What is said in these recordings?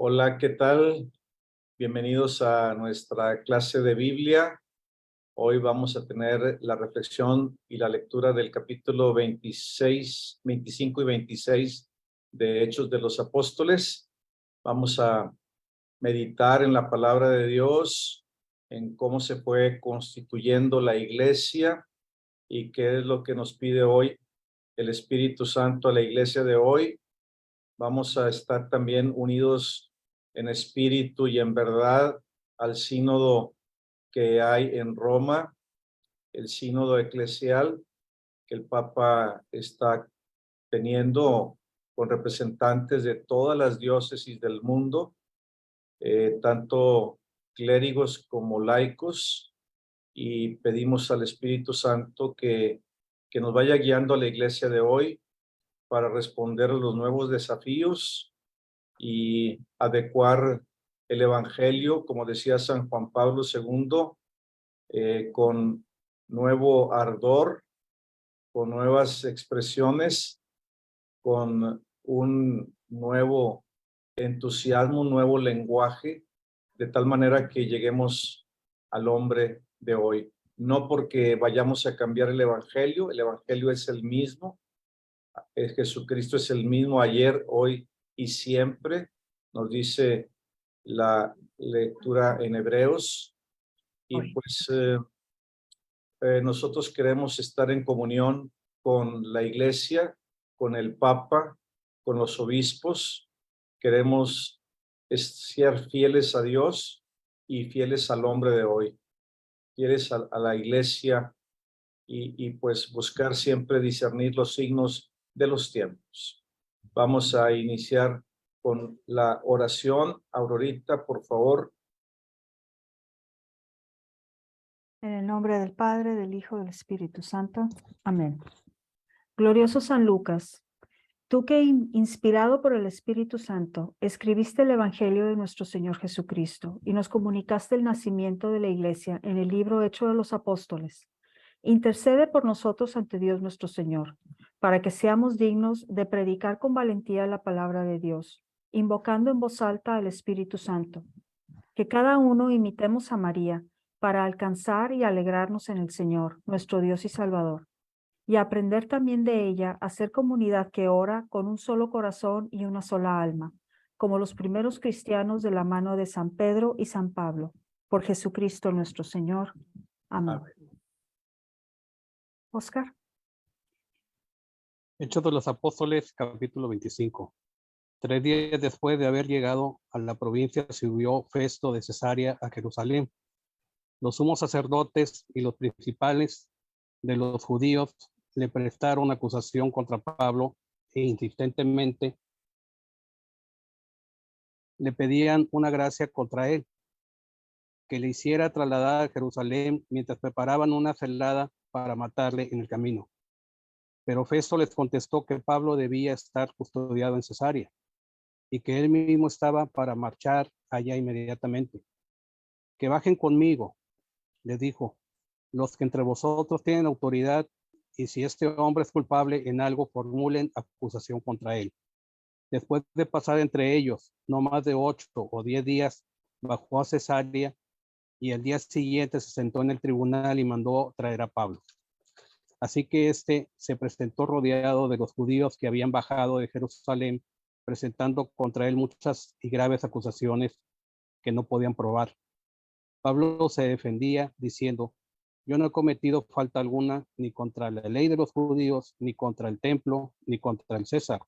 Hola, ¿qué tal? Bienvenidos a nuestra clase de Biblia. Hoy vamos a tener la reflexión y la lectura del capítulo 26, 25 y 26 de Hechos de los Apóstoles. Vamos a meditar en la palabra de Dios, en cómo se fue constituyendo la iglesia y qué es lo que nos pide hoy el Espíritu Santo a la iglesia de hoy. Vamos a estar también unidos en espíritu y en verdad al sínodo que hay en Roma, el sínodo eclesial que el Papa está teniendo con representantes de todas las diócesis del mundo, tanto clérigos como laicos, y pedimos al Espíritu Santo que nos vaya guiando a la iglesia de hoy para responder a los nuevos desafíos y adecuar el Evangelio, como decía San Juan Pablo II, con nuevo ardor, con nuevas expresiones, con un nuevo entusiasmo, un nuevo lenguaje, de tal manera que lleguemos al hombre de hoy. No porque vayamos a cambiar el Evangelio es el mismo, Jesucristo es el mismo ayer, hoy y siempre, nos dice la lectura en Hebreos, y pues nosotros queremos estar en comunión con la iglesia, con el Papa, con los obispos. Queremos ser fieles a Dios y fieles al hombre de hoy, fieles a la iglesia y pues buscar siempre discernir los signos de los tiempos. Vamos a iniciar con la oración. Aurorita, por favor. En el nombre del Padre, del Hijo, del Espíritu Santo. Amén. Glorioso San Lucas, tú que inspirado por el Espíritu Santo, escribiste el Evangelio de nuestro Señor Jesucristo y nos comunicaste el nacimiento de la Iglesia en el libro Hechos de los Apóstoles. Intercede por nosotros ante Dios nuestro Señor, para que seamos dignos de predicar con valentía la palabra de Dios, invocando en voz alta al Espíritu Santo. Que cada uno imitemos a María, para alcanzar y alegrarnos en el Señor, nuestro Dios y Salvador, y aprender también de ella a ser comunidad que ora con un solo corazón y una sola alma, como los primeros cristianos de la mano de San Pedro y San Pablo, por Jesucristo nuestro Señor. Amén. Amén. Oscar. Hechos de los Apóstoles, capítulo 25. 3 días después de haber llegado a la provincia, subió Festo de Cesarea a Jerusalén. Los sumos sacerdotes y los principales de los judíos le prestaron acusación contra Pablo e insistentemente le pedían una gracia contra él, que le hiciera trasladar a Jerusalén mientras preparaban una celada para matarle en el camino. Pero Festo les contestó que Pablo debía estar custodiado en Cesarea y que él mismo estaba para marchar allá inmediatamente. Que bajen conmigo, les dijo, los que entre vosotros tienen autoridad, y si este hombre es culpable en algo, formulen acusación contra él. Después de pasar entre ellos no más de 8 o 10 días, bajó a Cesarea y el día siguiente se sentó en el tribunal y mandó traer a Pablo. Así que éste se presentó rodeado de los judíos que habían bajado de Jerusalén, presentando contra él muchas y graves acusaciones que no podían probar. Pablo se defendía diciendo, yo no he cometido falta alguna ni contra la ley de los judíos, ni contra el templo, ni contra el César.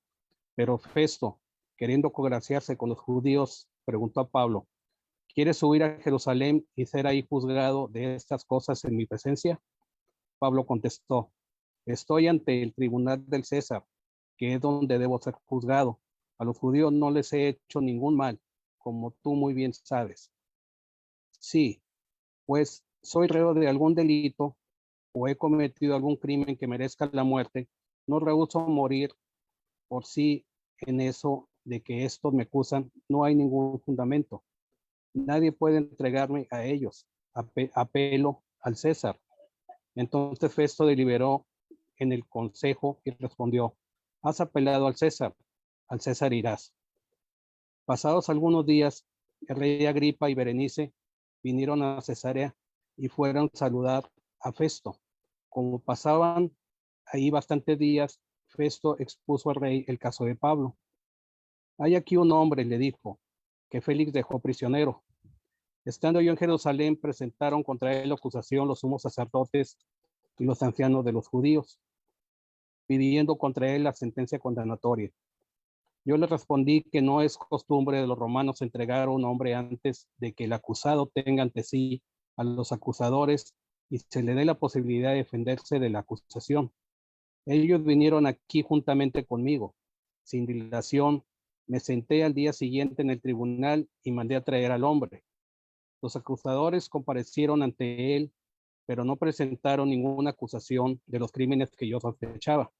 Pero Festo, queriendo congraciarse con los judíos, preguntó a Pablo, ¿quieres subir a Jerusalén y ser ahí juzgado de estas cosas en mi presencia? Pablo contestó, estoy ante el tribunal del César, que es donde debo ser juzgado. A los judíos no les he hecho ningún mal, como tú muy bien sabes. Sí, pues soy reo de algún delito o he cometido algún crimen que merezca la muerte, no rehúso morir por sí en eso de que estos me acusan, no hay ningún fundamento. Nadie puede entregarme a ellos, apelo al César. Entonces Festo deliberó en el consejo y respondió, has apelado al César irás. Pasados algunos días, el rey Agripa y Berenice vinieron a Cesarea y fueron a saludar a Festo. Como pasaban ahí bastantes días, Festo expuso al rey el caso de Pablo. Hay aquí un hombre, le dijo, que Félix dejó prisionero. Estando yo en Jerusalén, presentaron contra él acusación los sumos sacerdotes y los ancianos de los judíos, pidiendo contra él la sentencia condenatoria. Yo le respondí que no es costumbre de los romanos entregar a un hombre antes de que el acusado tenga ante sí a los acusadores y se le dé la posibilidad de defenderse de la acusación. Ellos vinieron aquí juntamente conmigo. Sin dilación, me senté al día siguiente en el tribunal y mandé a traer al hombre. Los acusadores comparecieron ante él, pero no presentaron ninguna acusación de los crímenes que yo sospechaba.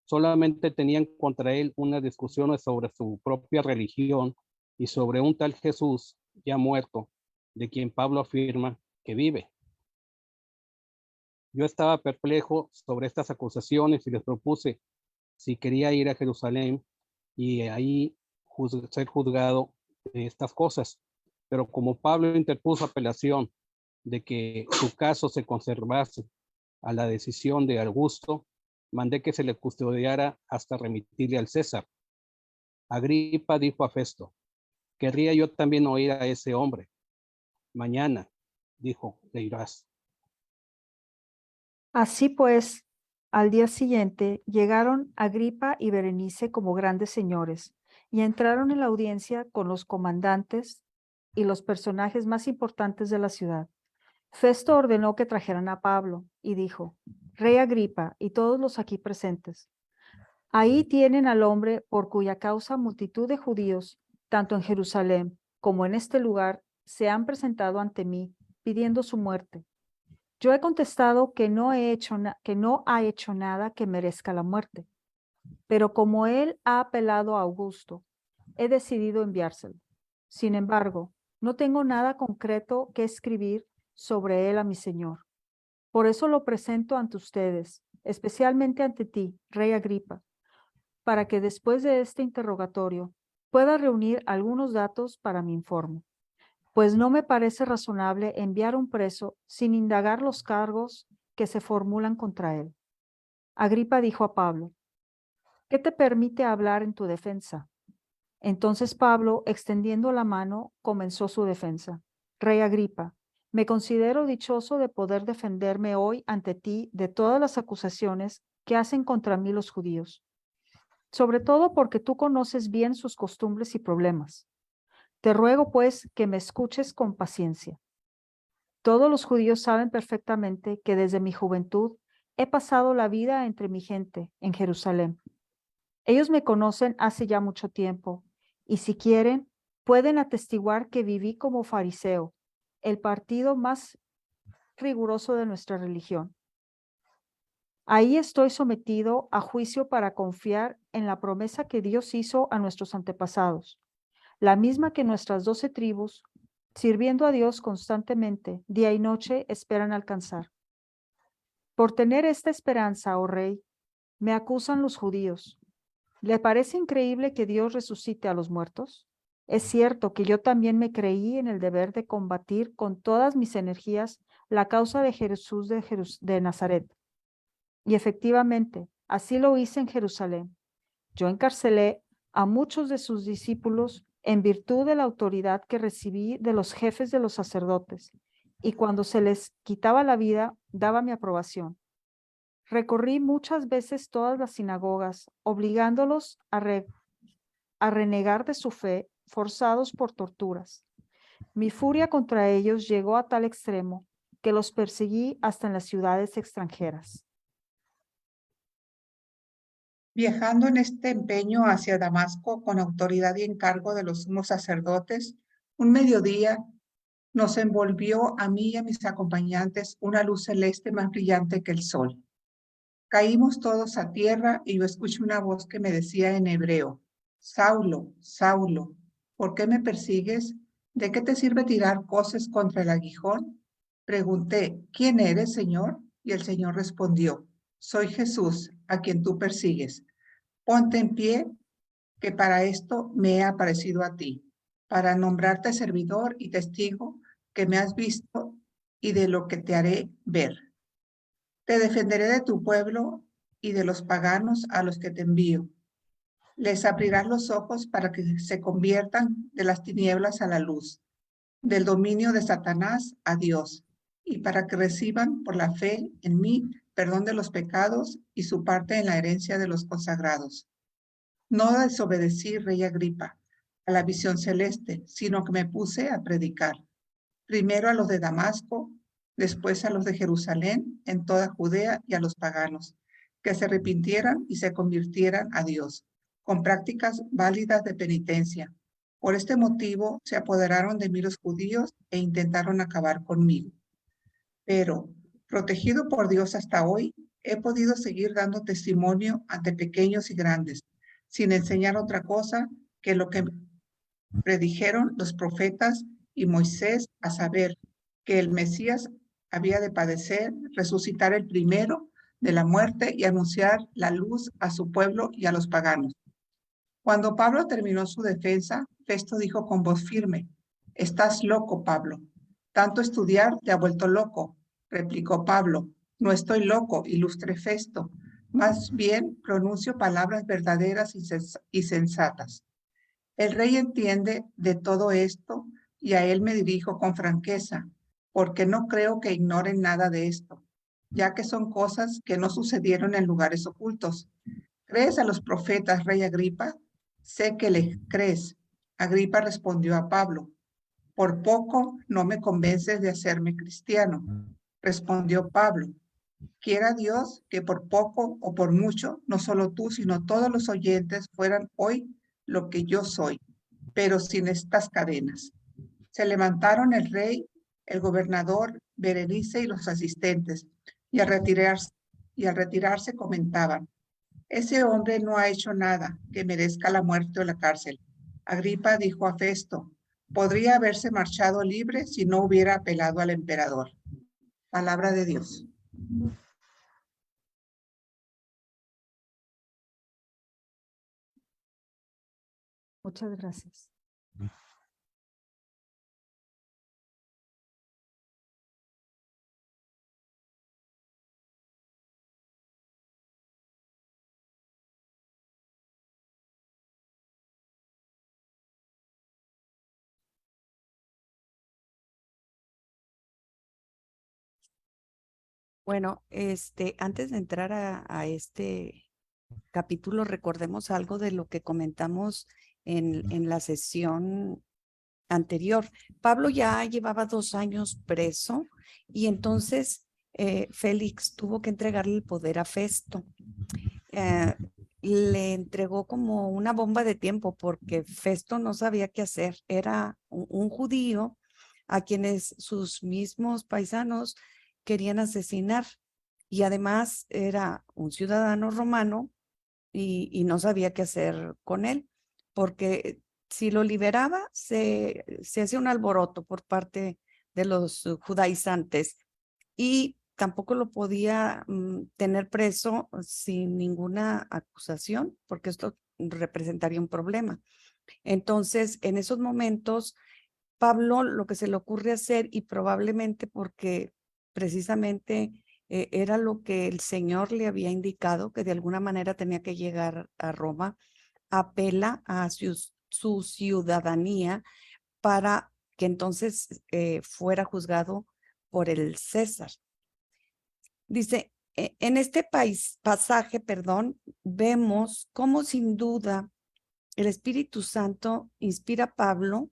Solamente tenían contra él unas discusiones sobre su propia religión y sobre un tal Jesús ya muerto, de quien Pablo afirma que vive. Yo estaba perplejo sobre estas acusaciones y les propuse si quería ir a Jerusalén y ahí ser juzgado de estas cosas. Pero como Pablo interpuso apelación de que su caso se conservase a la decisión de Augusto, mandé que se le custodiara hasta remitirle al César. Agripa dijo a Festo, querría yo también oír a ese hombre. Mañana, dijo, le irás. Así pues, al día siguiente llegaron Agripa y Berenice como grandes señores y entraron en la audiencia con los comandantes y los personajes más importantes de la ciudad. Festo ordenó que trajeran a Pablo y dijo, Rey Agripa y todos los aquí presentes, ahí tienen al hombre por cuya causa multitud de judíos, tanto en Jerusalén como en este lugar, se han presentado ante mí pidiendo su muerte. Yo he contestado que no ha hecho nada que merezca la muerte, pero como él ha apelado a Augusto, he decidido enviárselo. Sin embargo, no tengo nada concreto que escribir sobre él a mi señor. Por eso lo presento ante ustedes, especialmente ante ti, Rey Agripa, para que después de este interrogatorio pueda reunir algunos datos para mi informe, pues no me parece razonable enviar un preso sin indagar los cargos que se formulan contra él. Agripa dijo a Pablo, ¿qué te permite hablar en tu defensa? Entonces Pablo, extendiendo la mano, comenzó su defensa. Rey Agripa, me considero dichoso de poder defenderme hoy ante ti de todas las acusaciones que hacen contra mí los judíos, sobre todo porque tú conoces bien sus costumbres y problemas. Te ruego, pues, que me escuches con paciencia. Todos los judíos saben perfectamente que desde mi juventud he pasado la vida entre mi gente en Jerusalén. Ellos me conocen hace ya mucho tiempo y si quieren, pueden atestiguar que viví como fariseo, el partido más riguroso de nuestra religión. Ahí estoy sometido a juicio para confiar en la promesa que Dios hizo a nuestros antepasados, la misma que nuestras 12 tribus, sirviendo a Dios constantemente, día y noche, esperan alcanzar. Por tener esta esperanza, oh rey, me acusan los judíos. ¿Le parece increíble que Dios resucite a los muertos? Es cierto que yo también me creí en el deber de combatir con todas mis energías la causa de Jesús de Nazaret. Y efectivamente, así lo hice en Jerusalén. Yo encarcelé a muchos de sus discípulos en virtud de la autoridad que recibí de los jefes de los sacerdotes, y cuando se les quitaba la vida, daba mi aprobación. Recorrí muchas veces todas las sinagogas, obligándolos a renegar de su fe, forzados por torturas. Mi furia contra ellos llegó a tal extremo que los perseguí hasta en las ciudades extranjeras. Viajando en este empeño hacia Damasco con autoridad y encargo de los sumos sacerdotes, un mediodía nos envolvió a mí y a mis acompañantes una luz celeste más brillante que el sol. Caímos todos a tierra y yo escuché una voz que me decía en hebreo, Saulo, Saulo, ¿por qué me persigues? ¿De qué te sirve tirar coces contra el aguijón? Pregunté, ¿quién eres, Señor? Y el Señor respondió, soy Jesús, a quien tú persigues. Ponte en pie, que para esto me he aparecido a ti, para nombrarte servidor y testigo que me has visto y de lo que te haré ver. Te defenderé de tu pueblo y de los paganos a los que te envío. Les abrirás los ojos para que se conviertan de las tinieblas a la luz, del dominio de Satanás a Dios, y para que reciban por la fe en mí perdón de los pecados y su parte en la herencia de los consagrados. No desobedecí, rey Agripa, a la visión celeste, sino que me puse a predicar, primero a los de Damasco, después a los de Jerusalén, en toda Judea y a los paganos, que se arrepintieran y se convirtieran a Dios, con prácticas válidas de penitencia. Por este motivo se apoderaron de mí los judíos e intentaron acabar conmigo. Pero, protegido por Dios hasta hoy, he podido seguir dando testimonio ante pequeños y grandes, sin enseñar otra cosa que lo que predijeron los profetas y Moisés, a saber, que el Mesías había de padecer, resucitar el primero de la muerte y anunciar la luz a su pueblo y a los paganos. Cuando Pablo terminó su defensa, Festo dijo con voz firme: «Estás loco, Pablo. Tanto estudiar te ha vuelto loco». Replicó Pablo: «No estoy loco, ilustre Festo. Más bien pronuncio palabras verdaderas y sensatas. El rey entiende de todo esto y a él me dirijo con franqueza, porque no creo que ignoren nada de esto, ya que son cosas que no sucedieron en lugares ocultos. ¿Crees a los profetas, rey Agripa? Sé que les crees». Agripa respondió a Pablo: «Por poco no me convences de hacerme cristiano». Respondió Pablo: «Quiera Dios que por poco o por mucho, no solo tú, sino todos los oyentes fueran hoy lo que yo soy, pero sin estas cadenas». Se levantaron el rey, el gobernador, Berenice y los asistentes, y al retirarse comentaban: «Ese hombre no ha hecho nada que merezca la muerte o la cárcel». Agripa dijo a Festo: «Podría haberse marchado libre si no hubiera apelado al emperador». Palabra de Dios. Muchas gracias. Bueno, antes de entrar a este capítulo, recordemos algo de lo que comentamos en la sesión anterior. Pablo ya llevaba 2 años preso y entonces Félix tuvo que entregarle el poder a Festo. Le entregó como una bomba de tiempo porque Festo no sabía qué hacer. Era un judío a quienes sus mismos paisanos querían asesinar y además era un ciudadano romano y no sabía qué hacer con él, porque si lo liberaba se hacía un alboroto por parte de los judaizantes y tampoco lo podía tener preso sin ninguna acusación, porque esto representaría un problema. Entonces, en esos momentos, Pablo lo que se le ocurre hacer, y probablemente porque precisamente era lo que el Señor le había indicado, que de alguna manera tenía que llegar a Roma, apela a su ciudadanía para que entonces fuera juzgado por el César. Dice, en este pasaje, vemos cómo sin duda el Espíritu Santo inspira a Pablo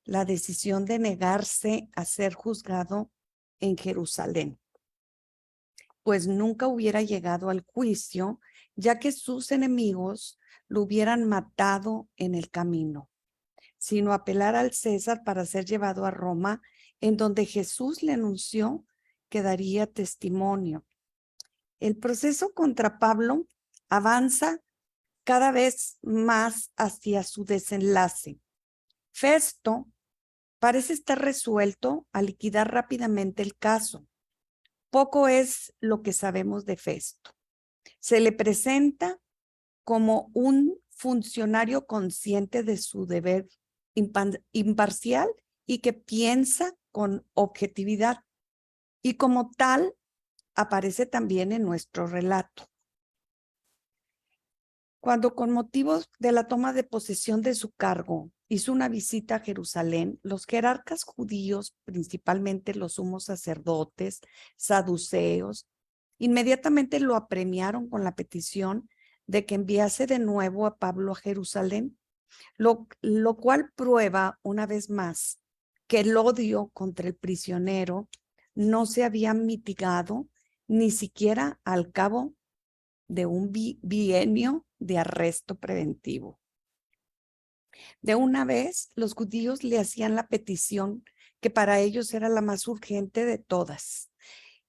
la decisión de negarse a ser juzgado en Jerusalén, pues nunca hubiera llegado al juicio, ya que sus enemigos lo hubieran matado en el camino, sino apelar al César para ser llevado a Roma, en donde Jesús le anunció que daría testimonio. El proceso contra Pablo avanza cada vez más hacia su desenlace. Festo parece estar resuelto a liquidar rápidamente el caso. Poco es lo que sabemos de Festo. Se le presenta como un funcionario consciente de su deber imparcial y que piensa con objetividad. Y como tal, aparece también en nuestro relato. Cuando con motivos de la toma de posesión de su cargo hizo una visita a Jerusalén, los jerarcas judíos, principalmente los sumos sacerdotes, saduceos, inmediatamente lo apremiaron con la petición de que enviase de nuevo a Pablo a Jerusalén, lo cual prueba una vez más que el odio contra el prisionero no se había mitigado ni siquiera al cabo de un bienio de arresto preventivo. De una vez, los judíos le hacían la petición que para ellos era la más urgente de todas.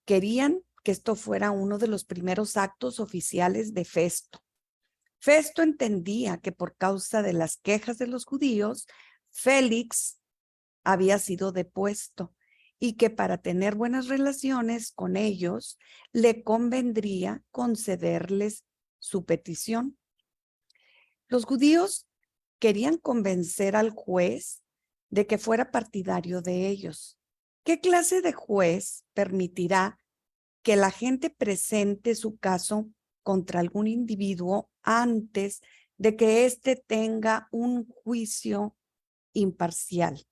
Querían que esto fuera uno de los primeros actos oficiales de Festo. Festo entendía que por causa de las quejas de los judíos, Félix había sido depuesto y que para tener buenas relaciones con ellos le convendría concederles su petición. Los judíos querían convencer al juez de que fuera partidario de ellos. ¿Qué clase de juez permitirá que la gente presente su caso contra algún individuo antes de que éste tenga un juicio imparcial?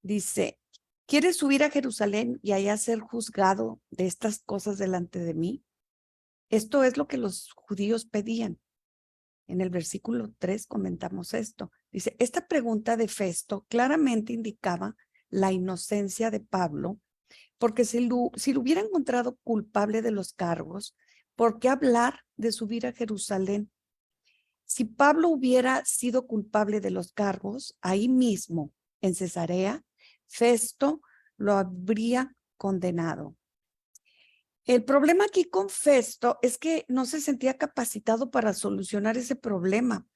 Dice, ¿quieres subir a Jerusalén y allá ser juzgado de estas cosas delante de mí? Esto es lo que los judíos pedían. En el versículo 3 comentamos esto. Dice, esta pregunta de Festo claramente indicaba la inocencia de Pablo, porque si lo hubiera encontrado culpable de los cargos, ¿por qué hablar de subir a Jerusalén? Si Pablo hubiera sido culpable de los cargos, ahí mismo, en Cesarea, Festo lo habría condenado. El problema aquí con Festo es que no se sentía capacitado para solucionar ese problema,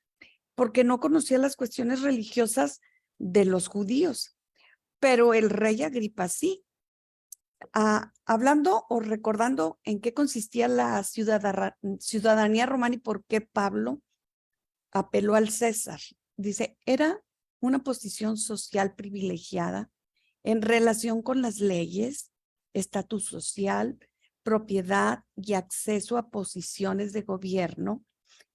porque no conocía las cuestiones religiosas de los judíos, pero el rey Agripa sí. Hablando o recordando en qué consistía la ciudadanía romana y por qué Pablo apeló al César. Dice, era una posición social privilegiada en relación con las leyes, estatus social, propiedad y acceso a posiciones de gobierno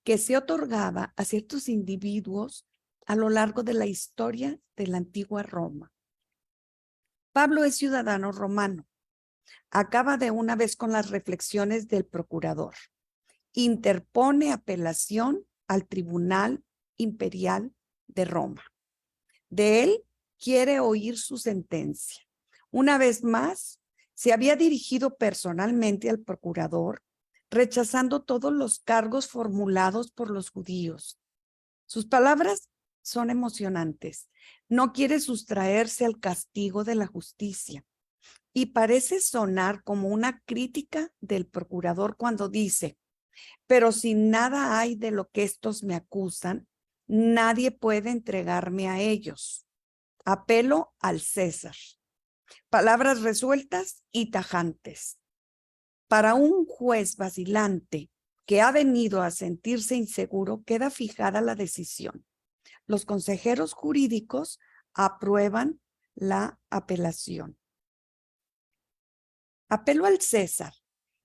que se otorgaba a ciertos individuos a lo largo de la historia de la antigua Roma. Pablo es ciudadano romano. Acaba de una vez con las reflexiones del procurador. Interpone apelación al Tribunal Imperial de Roma. De él quiere oír su sentencia. Una vez más, se había dirigido personalmente al procurador, rechazando todos los cargos formulados por los judíos. Sus palabras son emocionantes. No quiere sustraerse al castigo de la justicia. Y parece sonar como una crítica del procurador cuando dice, pero si nada hay de lo que estos me acusan, nadie puede entregarme a ellos. Apelo al César. Palabras resueltas y tajantes. Para un juez vacilante que ha venido a sentirse inseguro, queda fijada la decisión. Los consejeros jurídicos aprueban la apelación. Apelo al César.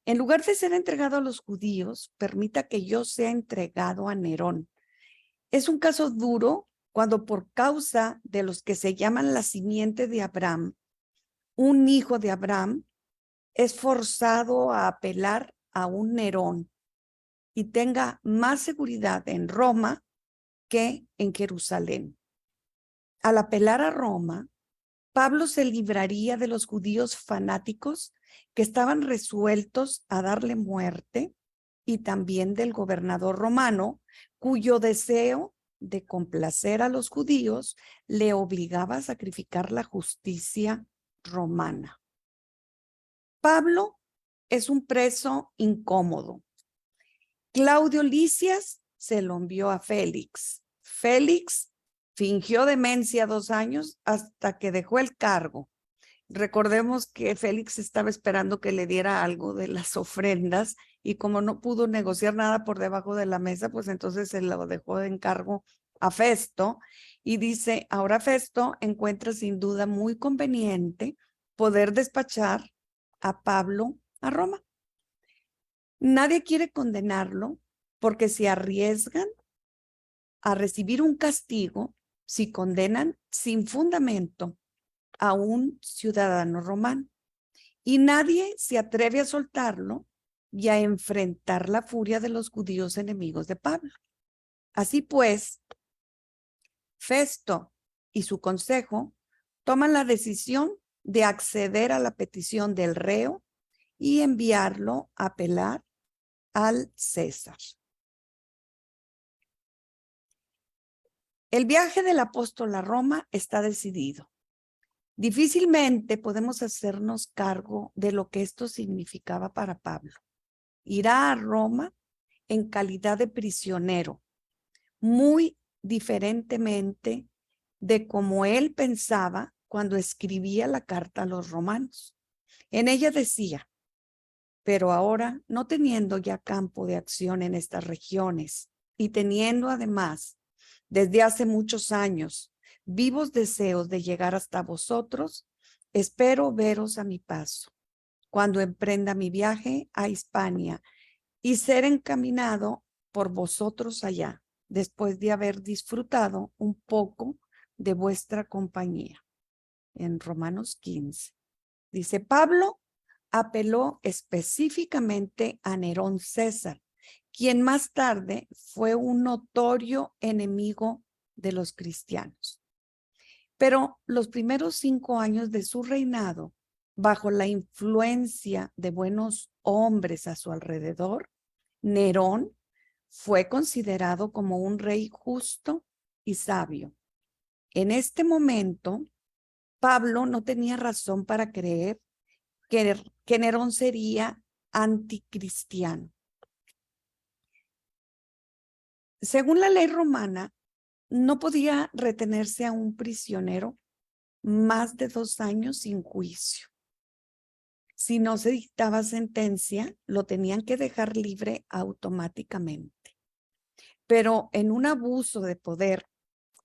En lugar de ser entregado a los judíos, permita que yo sea entregado a Nerón. Es un caso duro cuando por causa de los que se llaman la simiente de Abraham, un hijo de Abraham es forzado a apelar a un Nerón y tenga más seguridad en Roma que en Jerusalén. Al apelar a Roma, Pablo se libraría de los judíos fanáticos que estaban resueltos a darle muerte y también del gobernador romano, cuyo deseo de complacer a los judíos le obligaba a sacrificar la justicia romana. Pablo es un preso incómodo. Claudio Lisias se lo envió a Félix. Félix fingió demencia 2 años hasta que dejó el cargo. Recordemos que Félix estaba esperando que le diera algo de las ofrendas y como no pudo negociar nada por debajo de la mesa, pues entonces se lo dejó de encargo a Festo y dice, ahora Festo encuentra sin duda muy conveniente poder despachar a Pablo a Roma. Nadie quiere condenarlo porque se arriesgan a recibir un castigo si condenan sin fundamento a un ciudadano romano. Y nadie se atreve a soltarlo y a enfrentar la furia de los judíos enemigos de Pablo. Así pues, Festo y su consejo toman la decisión de acceder a la petición del reo y enviarlo a apelar al César. El viaje del apóstol a Roma está decidido. Difícilmente podemos hacernos cargo de lo que esto significaba para Pablo. Irá a Roma en calidad de prisionero, muy diferentemente de como él pensaba cuando escribía la carta a los romanos. En ella decía, pero ahora, no teniendo ya campo de acción en estas regiones y teniendo además, desde hace muchos años, vivos deseos de llegar hasta vosotros, espero veros a mi paso, cuando emprenda mi viaje a Hispania y ser encaminado por vosotros allá, después de haber disfrutado un poco de vuestra compañía. En Romanos 15. Dice, Pablo apeló específicamente a Nerón César, quien más tarde fue un notorio enemigo de los cristianos. Pero los primeros 5 años de su reinado, bajo la influencia de buenos hombres a su alrededor, Nerón fue considerado como un rey justo y sabio. En este momento, Pablo no tenía razón para creer que Nerón sería anticristiano. Según la ley romana, no podía retenerse a un prisionero más de 2 años sin juicio. Si no se dictaba sentencia, lo tenían que dejar libre automáticamente. Pero en un abuso de poder,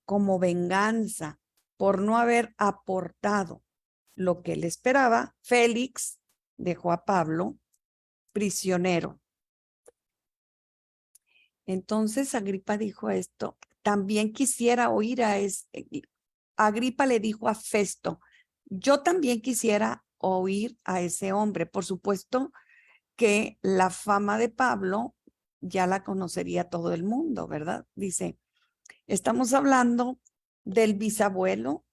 como venganza por no haber aportado lo que él esperaba, Félix dejó a Pablo prisionero. Entonces Agripa dijo esto, también quisiera oír Agripa le dijo a Festo, yo también quisiera oír a ese hombre. Por supuesto que la fama de Pablo ya la conocería todo el mundo, ¿verdad? Dice, estamos hablando del bisabuelo,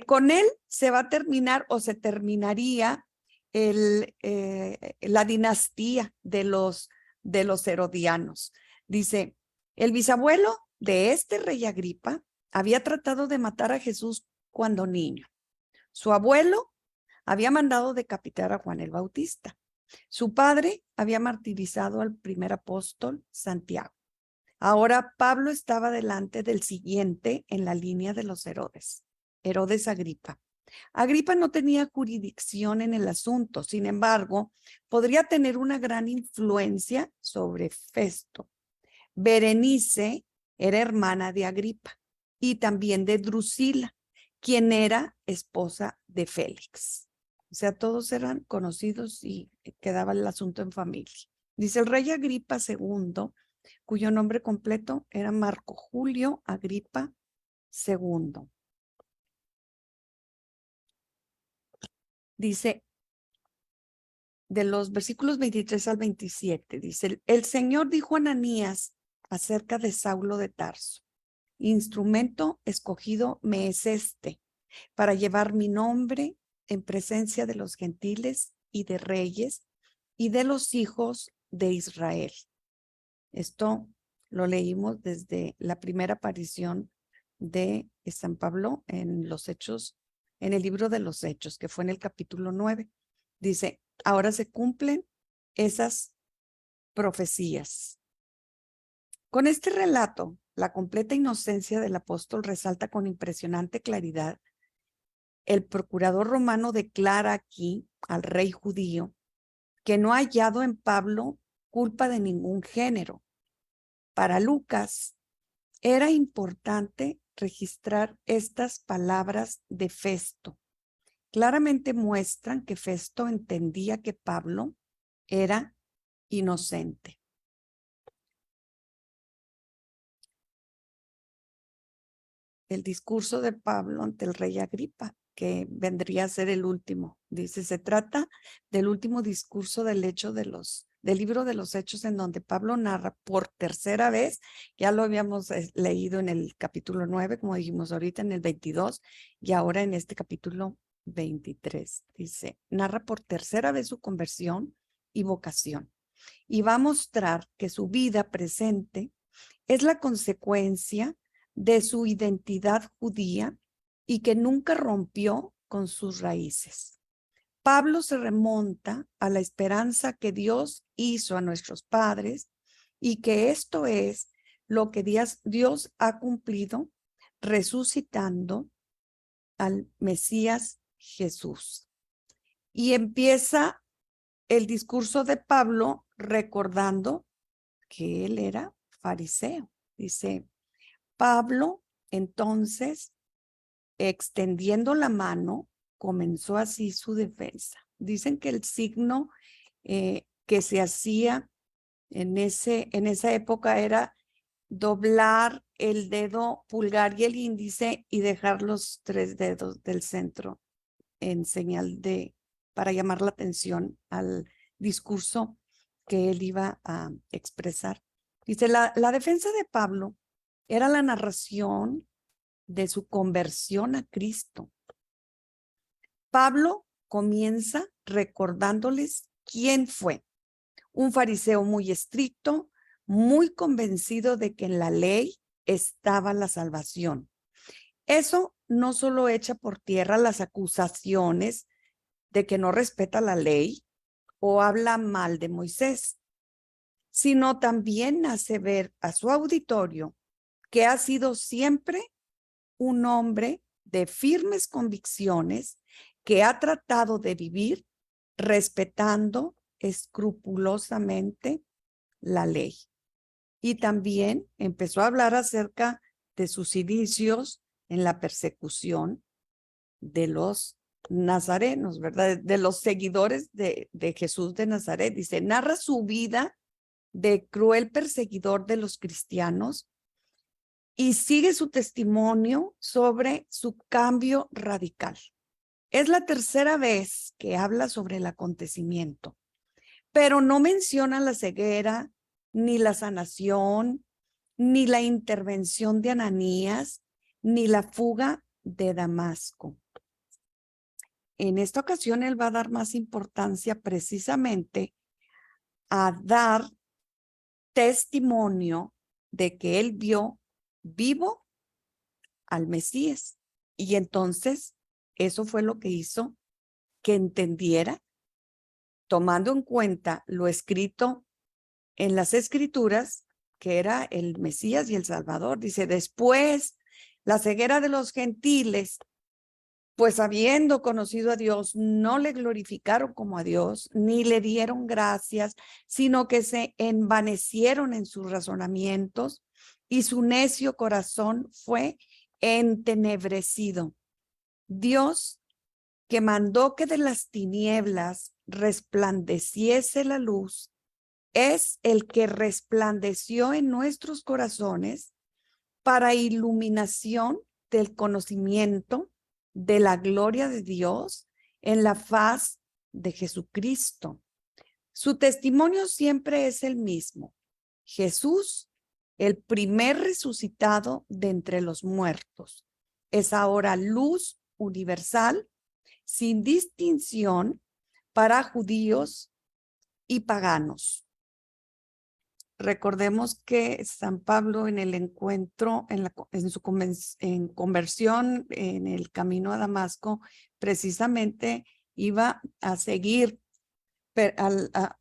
con él se va a terminar o se terminaría la dinastía de los herodianos. Dice, el bisabuelo de este rey Agripa había tratado de matar a Jesús cuando niño. Su abuelo había mandado decapitar a Juan el Bautista. Su padre había martirizado al primer apóstol Santiago. Ahora Pablo estaba delante del siguiente en la línea de los Herodes, Herodes Agripa. Agripa no tenía jurisdicción en el asunto, sin embargo, podría tener una gran influencia sobre Festo. Berenice era hermana de Agripa y también de Drusila, quien era esposa de Félix. O sea, todos eran conocidos y quedaba el asunto en familia. Dice el rey Agripa II, cuyo nombre completo era Marco Julio Agripa II. Dice, de los versículos 23 al 27, dice, el Señor dijo a Ananías acerca de Saulo de Tarso, instrumento escogido me es este, para llevar mi nombre en presencia de los gentiles y de reyes y de los hijos de Israel. Esto lo leímos desde la primera aparición de San Pablo en los Hechos, en el libro de los Hechos, que fue en el capítulo 9. Dice, ahora se cumplen esas profecías. Con este relato, la completa inocencia del apóstol resalta con impresionante claridad. El procurador romano declara aquí al rey judío que no ha hallado en Pablo culpa de ningún género. Para Lucas era importante registrar estas palabras de Festo. Claramente muestran que Festo entendía que Pablo era inocente. El discurso de Pablo ante el rey Agripa, que vendría a ser el último. Dice, se trata del último discurso del libro de los Hechos, en donde Pablo narra por tercera vez, ya lo habíamos leído en el capítulo 9, como dijimos ahorita, en el 22, y ahora en este capítulo 23. Dice, narra por tercera vez su conversión y vocación, y va a mostrar que su vida presente es la consecuencia de su identidad judía y que nunca rompió con sus raíces. Pablo se remonta a la esperanza que Dios hizo a nuestros padres y que esto es lo que Dios ha cumplido resucitando al Mesías Jesús. Y empieza el discurso de Pablo recordando que él era fariseo. Dice, Pablo, entonces, extendiendo la mano, comenzó así su defensa. Dicen que el signo que se hacía en esa época era doblar el dedo pulgar y el índice y dejar los 3 dedos del centro en señal para llamar la atención al discurso que él iba a expresar. Dice, la defensa de Pablo era la narración de su conversión a Cristo. Pablo comienza recordándoles quién fue. Un fariseo muy estricto, muy convencido de que en la ley estaba la salvación. Eso no solo echa por tierra las acusaciones de que no respeta la ley o habla mal de Moisés, sino también hace ver a su auditorio que ha sido siempre un hombre de firmes convicciones que ha tratado de vivir respetando escrupulosamente la ley. Y también empezó a hablar acerca de sus inicios en la persecución de los nazarenos, ¿verdad? De los seguidores de Jesús de Nazaret. Dice, narra su vida de cruel perseguidor de los cristianos y sigue su testimonio sobre su cambio radical. Es la tercera vez que habla sobre el acontecimiento, pero no menciona la ceguera, ni la sanación, ni la intervención de Ananías, ni la fuga de Damasco. En esta ocasión, él va a dar más importancia precisamente a dar testimonio de que él vio vivo al Mesías. Y entonces, eso fue lo que hizo que entendiera, tomando en cuenta lo escrito en las Escrituras, que era el Mesías y el Salvador. Dice, después, la ceguera de los gentiles, pues habiendo conocido a Dios, no le glorificaron como a Dios, ni le dieron gracias, sino que se envanecieron en sus razonamientos y su necio corazón fue entenebrecido. Dios, que mandó que de las tinieblas resplandeciese la luz, es el que resplandeció en nuestros corazones para iluminación del conocimiento de la gloria de Dios en la faz de Jesucristo. Su testimonio siempre es el mismo. Jesús, el primer resucitado de entre los muertos, es ahora luz universal, sin distinción para judíos y paganos. Recordemos que San Pablo en el encuentro, en su conversión en el camino a Damasco, precisamente iba a seguir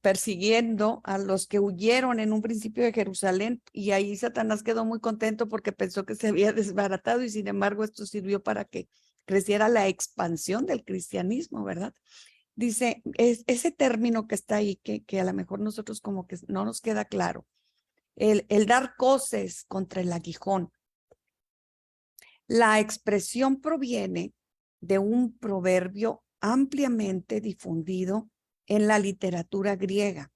persiguiendo a los que huyeron en un principio de Jerusalén, y ahí Satanás quedó muy contento porque pensó que se había desbaratado, y sin embargo esto sirvió para que creciera la expansión del cristianismo, ¿verdad? Dice, ese término que está ahí, que a lo mejor nosotros como que no nos queda claro, el dar coces contra el aguijón. La expresión proviene de un proverbio ampliamente difundido en la literatura griega.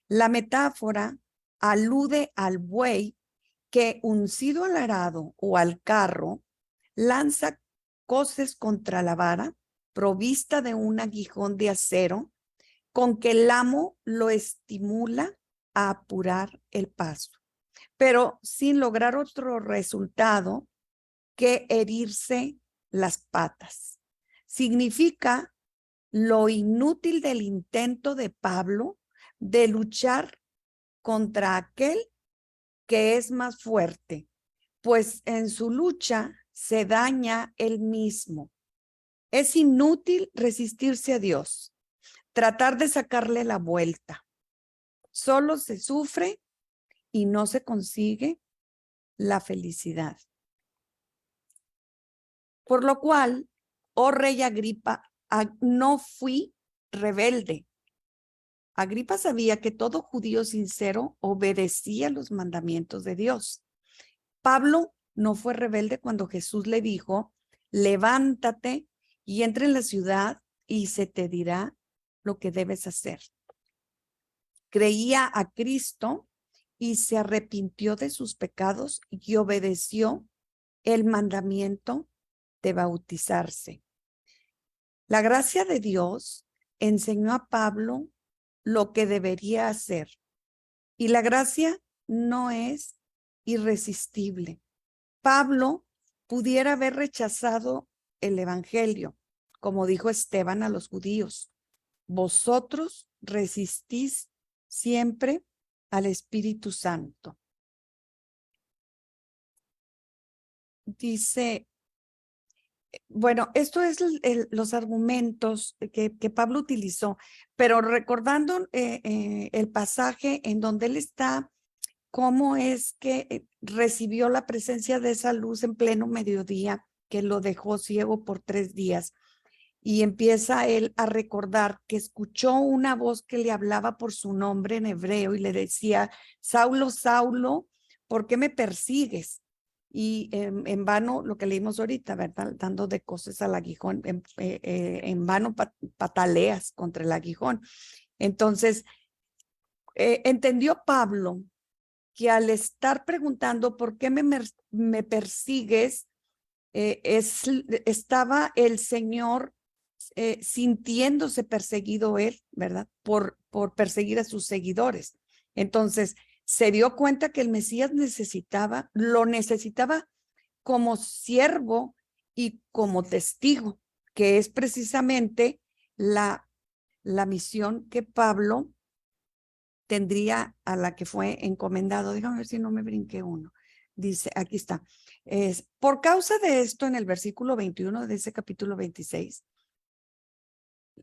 La metáfora alude al buey que, uncido al arado o al carro, lanza coces contra la vara provista de un aguijón de acero con que el amo lo estimula a apurar el paso, pero sin lograr otro resultado que herirse las patas. Significa lo inútil del intento de Pablo de luchar contra aquel que es más fuerte, pues en su lucha se daña él mismo. Es inútil resistirse a Dios, tratar de sacarle la vuelta. Solo se sufre y no se consigue la felicidad. Por lo cual, oh rey Agripa, no fui rebelde. Agripa sabía que todo judío sincero obedecía los mandamientos de Dios. Pablo no fue rebelde cuando Jesús le dijo, levántate y entra en la ciudad y se te dirá lo que debes hacer. Creía a Cristo y se arrepintió de sus pecados y obedeció el mandamiento de bautizarse. La gracia de Dios enseñó a Pablo lo que debería hacer, y la gracia no es irresistible. Pablo pudiera haber rechazado el evangelio, como dijo Esteban a los judíos. Vosotros resistís siempre al Espíritu Santo. Dice, bueno, esto es los argumentos que Pablo utilizó, pero recordando el pasaje en donde él está, cómo es que recibió la presencia de esa luz en pleno mediodía que lo dejó ciego por 3 días. Y empieza él a recordar que escuchó una voz que le hablaba por su nombre en hebreo y le decía, Saulo, Saulo, ¿por qué me persigues? Y en vano, lo que leímos ahorita, ¿verdad? Dando de coces al aguijón, en vano pataleas contra el aguijón. Entonces, entendió Pablo que al estar preguntando por qué me persigues, estaba el Señor sintiéndose perseguido él, ¿verdad? Por perseguir a sus seguidores. Entonces, se dio cuenta que el Mesías lo necesitaba como siervo y como testigo, que es precisamente la misión que Pablo tendría, a la que fue encomendado. Déjame ver si no me brinqué uno. Dice, aquí está. Por causa de esto, en el versículo 21 de ese capítulo 26,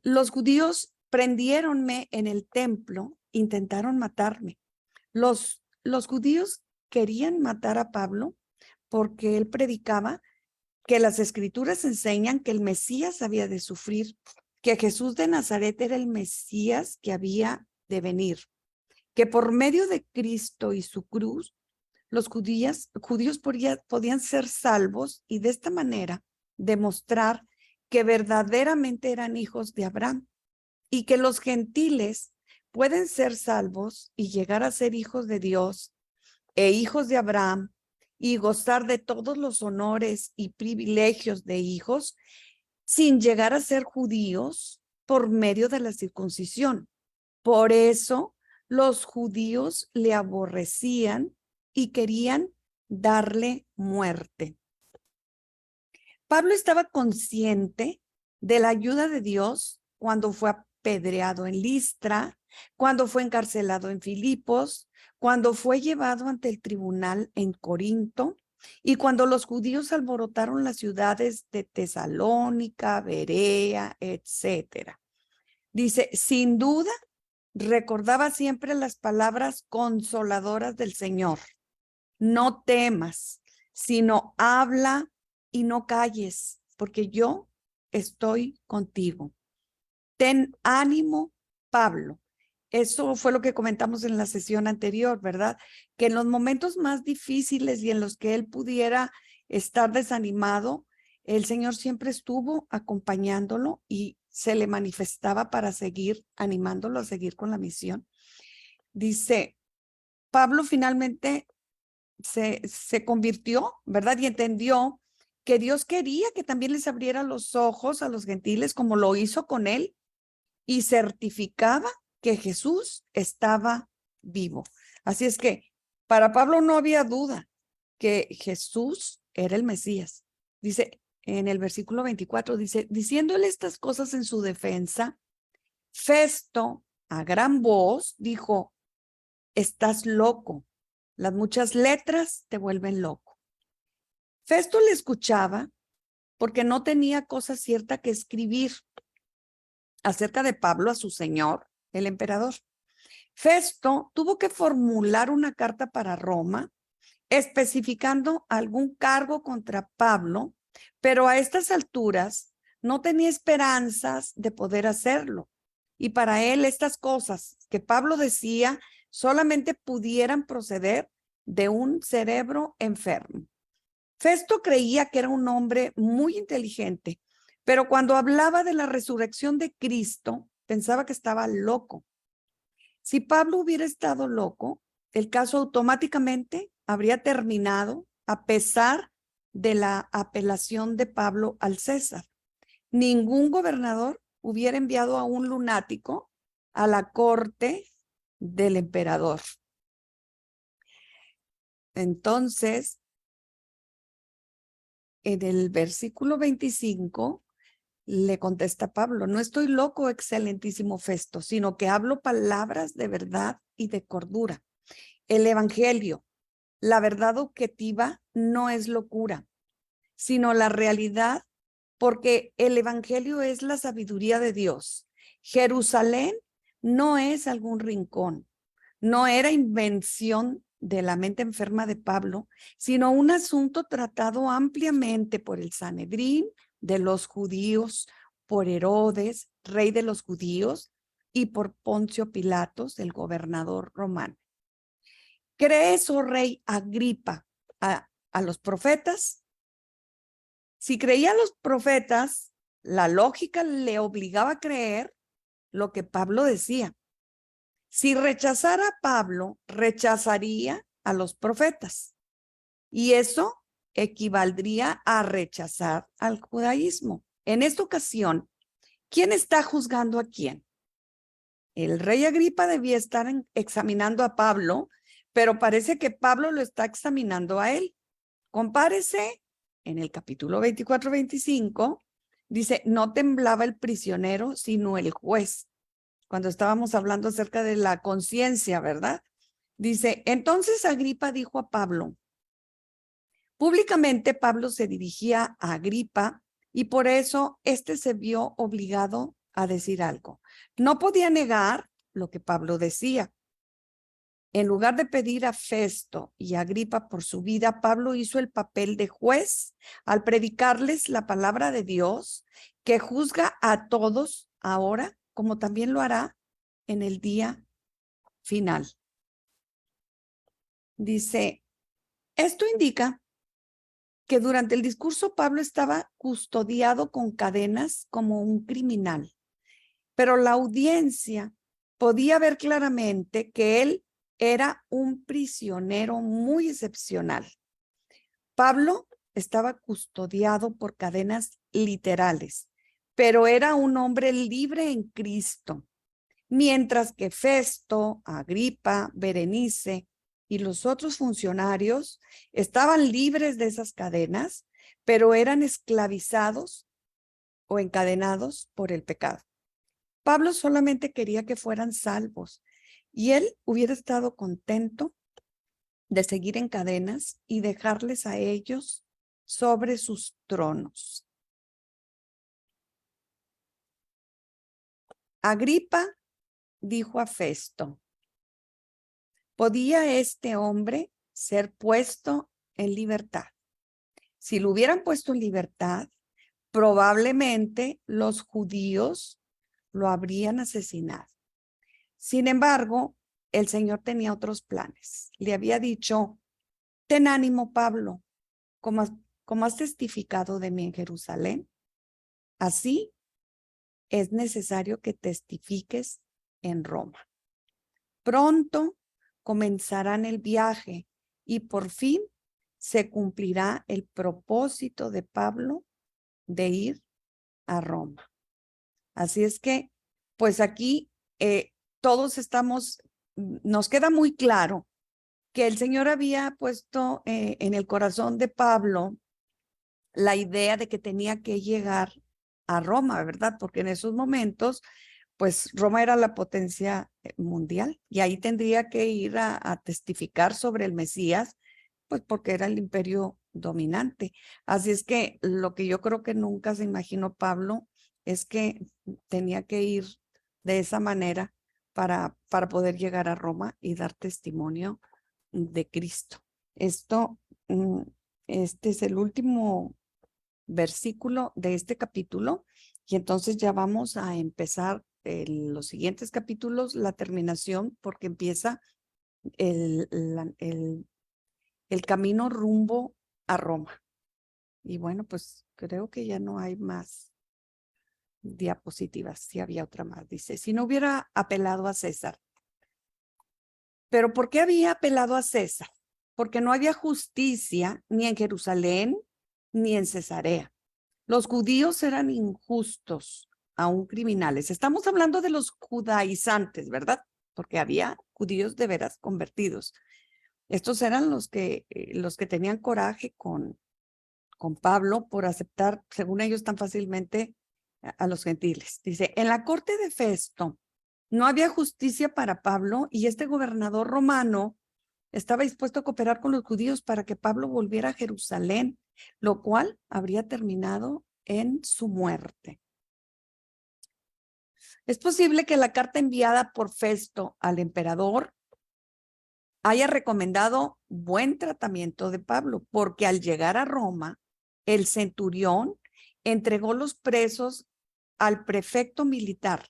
los judíos prendiéronme en el templo, intentaron matarme. Los judíos querían matar a Pablo porque él predicaba que las escrituras enseñan que el Mesías había de sufrir, que Jesús de Nazaret era el Mesías que había de venir, que por medio de Cristo y su cruz, los judíos podían ser salvos y de esta manera demostrar que verdaderamente eran hijos de Abraham y que los gentiles pueden ser salvos y llegar a ser hijos de Dios e hijos de Abraham y gozar de todos los honores y privilegios de hijos sin llegar a ser judíos por medio de la circuncisión. Por eso los judíos le aborrecían y querían darle muerte. Pablo estaba consciente de la ayuda de Dios cuando fue apedreado en Listra, cuando fue encarcelado en Filipos, cuando fue llevado ante el tribunal en Corinto y cuando los judíos alborotaron las ciudades de Tesalónica, Berea, etcétera. Dice, sin duda, recordaba siempre las palabras consoladoras del Señor. No temas, sino habla y no calles, porque yo estoy contigo. ten ánimo, Pablo. Eso fue lo que comentamos en la sesión anterior, ¿verdad? Que en los momentos más difíciles y en los que él pudiera estar desanimado, el Señor siempre estuvo acompañándolo y se le manifestaba para seguir animándolo a seguir con la misión. Dice, Pablo finalmente se convirtió, ¿verdad? Y entendió que Dios quería que también les abriera los ojos a los gentiles como lo hizo con él y certificaba que Jesús estaba vivo. Así es que para Pablo no había duda que Jesús era el Mesías. Dice en el versículo 24, dice, diciéndole estas cosas en su defensa, Festo a gran voz dijo, estás loco. Las muchas letras te vuelven loco. Festo le escuchaba porque no tenía cosa cierta que escribir acerca de Pablo a su señor, el emperador. Festo tuvo que formular una carta para Roma especificando algún cargo contra Pablo, pero a estas alturas no tenía esperanzas de poder hacerlo. Y para él estas cosas que Pablo decía solamente pudieran proceder de un cerebro enfermo. Festo creía que era un hombre muy inteligente, pero cuando hablaba de la resurrección de Cristo, pensaba que estaba loco. Si Pablo hubiera estado loco, el caso automáticamente habría terminado a pesar de la apelación de Pablo al César. Ningún gobernador hubiera enviado a un lunático a la corte del emperador. Entonces, en el versículo 25, le contesta Pablo, no estoy loco, excelentísimo Festo, sino que hablo palabras de verdad y de cordura. El evangelio, la verdad objetiva, no es locura, sino la realidad, porque el evangelio es la sabiduría de Dios. Jerusalén no es algún rincón, no era invención de la mente enferma de Pablo, sino un asunto tratado ampliamente por el Sanedrín de los judíos, por Herodes, rey de los judíos, y por Poncio Pilatos, el gobernador romano. ¿Crees, oh rey Agripa, a los profetas? Si creía a los profetas, la lógica le obligaba a creer lo que Pablo decía. Si rechazara a Pablo, rechazaría a los profetas. Y eso equivaldría a rechazar al judaísmo. En esta ocasión, ¿quién está juzgando a quién? El rey Agripa debía estar examinando a Pablo, pero parece que Pablo lo está examinando a él. Compárese en el capítulo 24-25, dice, no temblaba el prisionero, sino el juez. Cuando estábamos hablando acerca de la conciencia, ¿verdad? Dice, entonces Agripa dijo a Pablo, públicamente Pablo se dirigía a Agripa y por eso éste se vio obligado a decir algo. No podía negar lo que Pablo decía. En lugar de pedir a Festo y a Agripa por su vida, Pablo hizo el papel de juez al predicarles la palabra de Dios, que juzga a todos ahora, como también lo hará en el día final. Dice, esto indica que durante el discurso Pablo estaba custodiado con cadenas como un criminal, pero la audiencia podía ver claramente que él era un prisionero muy excepcional. Pablo estaba custodiado por cadenas literales, pero era un hombre libre en Cristo, mientras que Festo, Agripa, Berenice y los otros funcionarios estaban libres de esas cadenas, pero eran esclavizados o encadenados por el pecado. Pablo solamente quería que fueran salvos y él hubiera estado contento de seguir en cadenas y dejarles a ellos sobre sus tronos. Agripa dijo a Festo, ¿podía este hombre ser puesto en libertad? Si lo hubieran puesto en libertad, probablemente los judíos lo habrían asesinado. Sin embargo, el Señor tenía otros planes. Le había dicho, ten ánimo, Pablo, como has testificado de mí en Jerusalén, así es necesario que testifiques en Roma. Pronto comenzarán el viaje y por fin se cumplirá el propósito de Pablo de ir a Roma. Así es que, pues aquí todos nos queda muy claro que el Señor había puesto en el corazón de Pablo la idea de que tenía que llegar a Roma, ¿verdad? Porque en esos momentos, pues Roma era la potencia mundial y ahí tendría que ir a testificar sobre el Mesías, pues porque era el imperio dominante. Así es que lo que yo creo que nunca se imaginó Pablo es que tenía que ir de esa manera para poder llegar a Roma y dar testimonio de Cristo. Este es el último versículo de este capítulo y entonces ya vamos a empezar los siguientes capítulos, la terminación, porque empieza el camino rumbo a Roma. Y bueno, pues creo que ya no hay más diapositivas, si había otra más. Dice, si no hubiera apelado a César. ¿Pero por qué había apelado a César? Porque no había justicia ni en Jerusalén ni en Cesarea. Los judíos eran injustos, aún criminales. Estamos hablando de los judaizantes, ¿verdad? Porque había judíos de veras convertidos. Estos eran los que tenían coraje con Pablo por aceptar, según ellos, tan fácilmente a los gentiles. Dice, en la corte de Festo no había justicia para Pablo y este gobernador romano estaba dispuesto a cooperar con los judíos para que Pablo volviera a Jerusalén, lo cual habría terminado en su muerte. Es posible que la carta enviada por Festo al emperador haya recomendado buen tratamiento de Pablo, porque al llegar a Roma, el centurión entregó los presos al prefecto militar,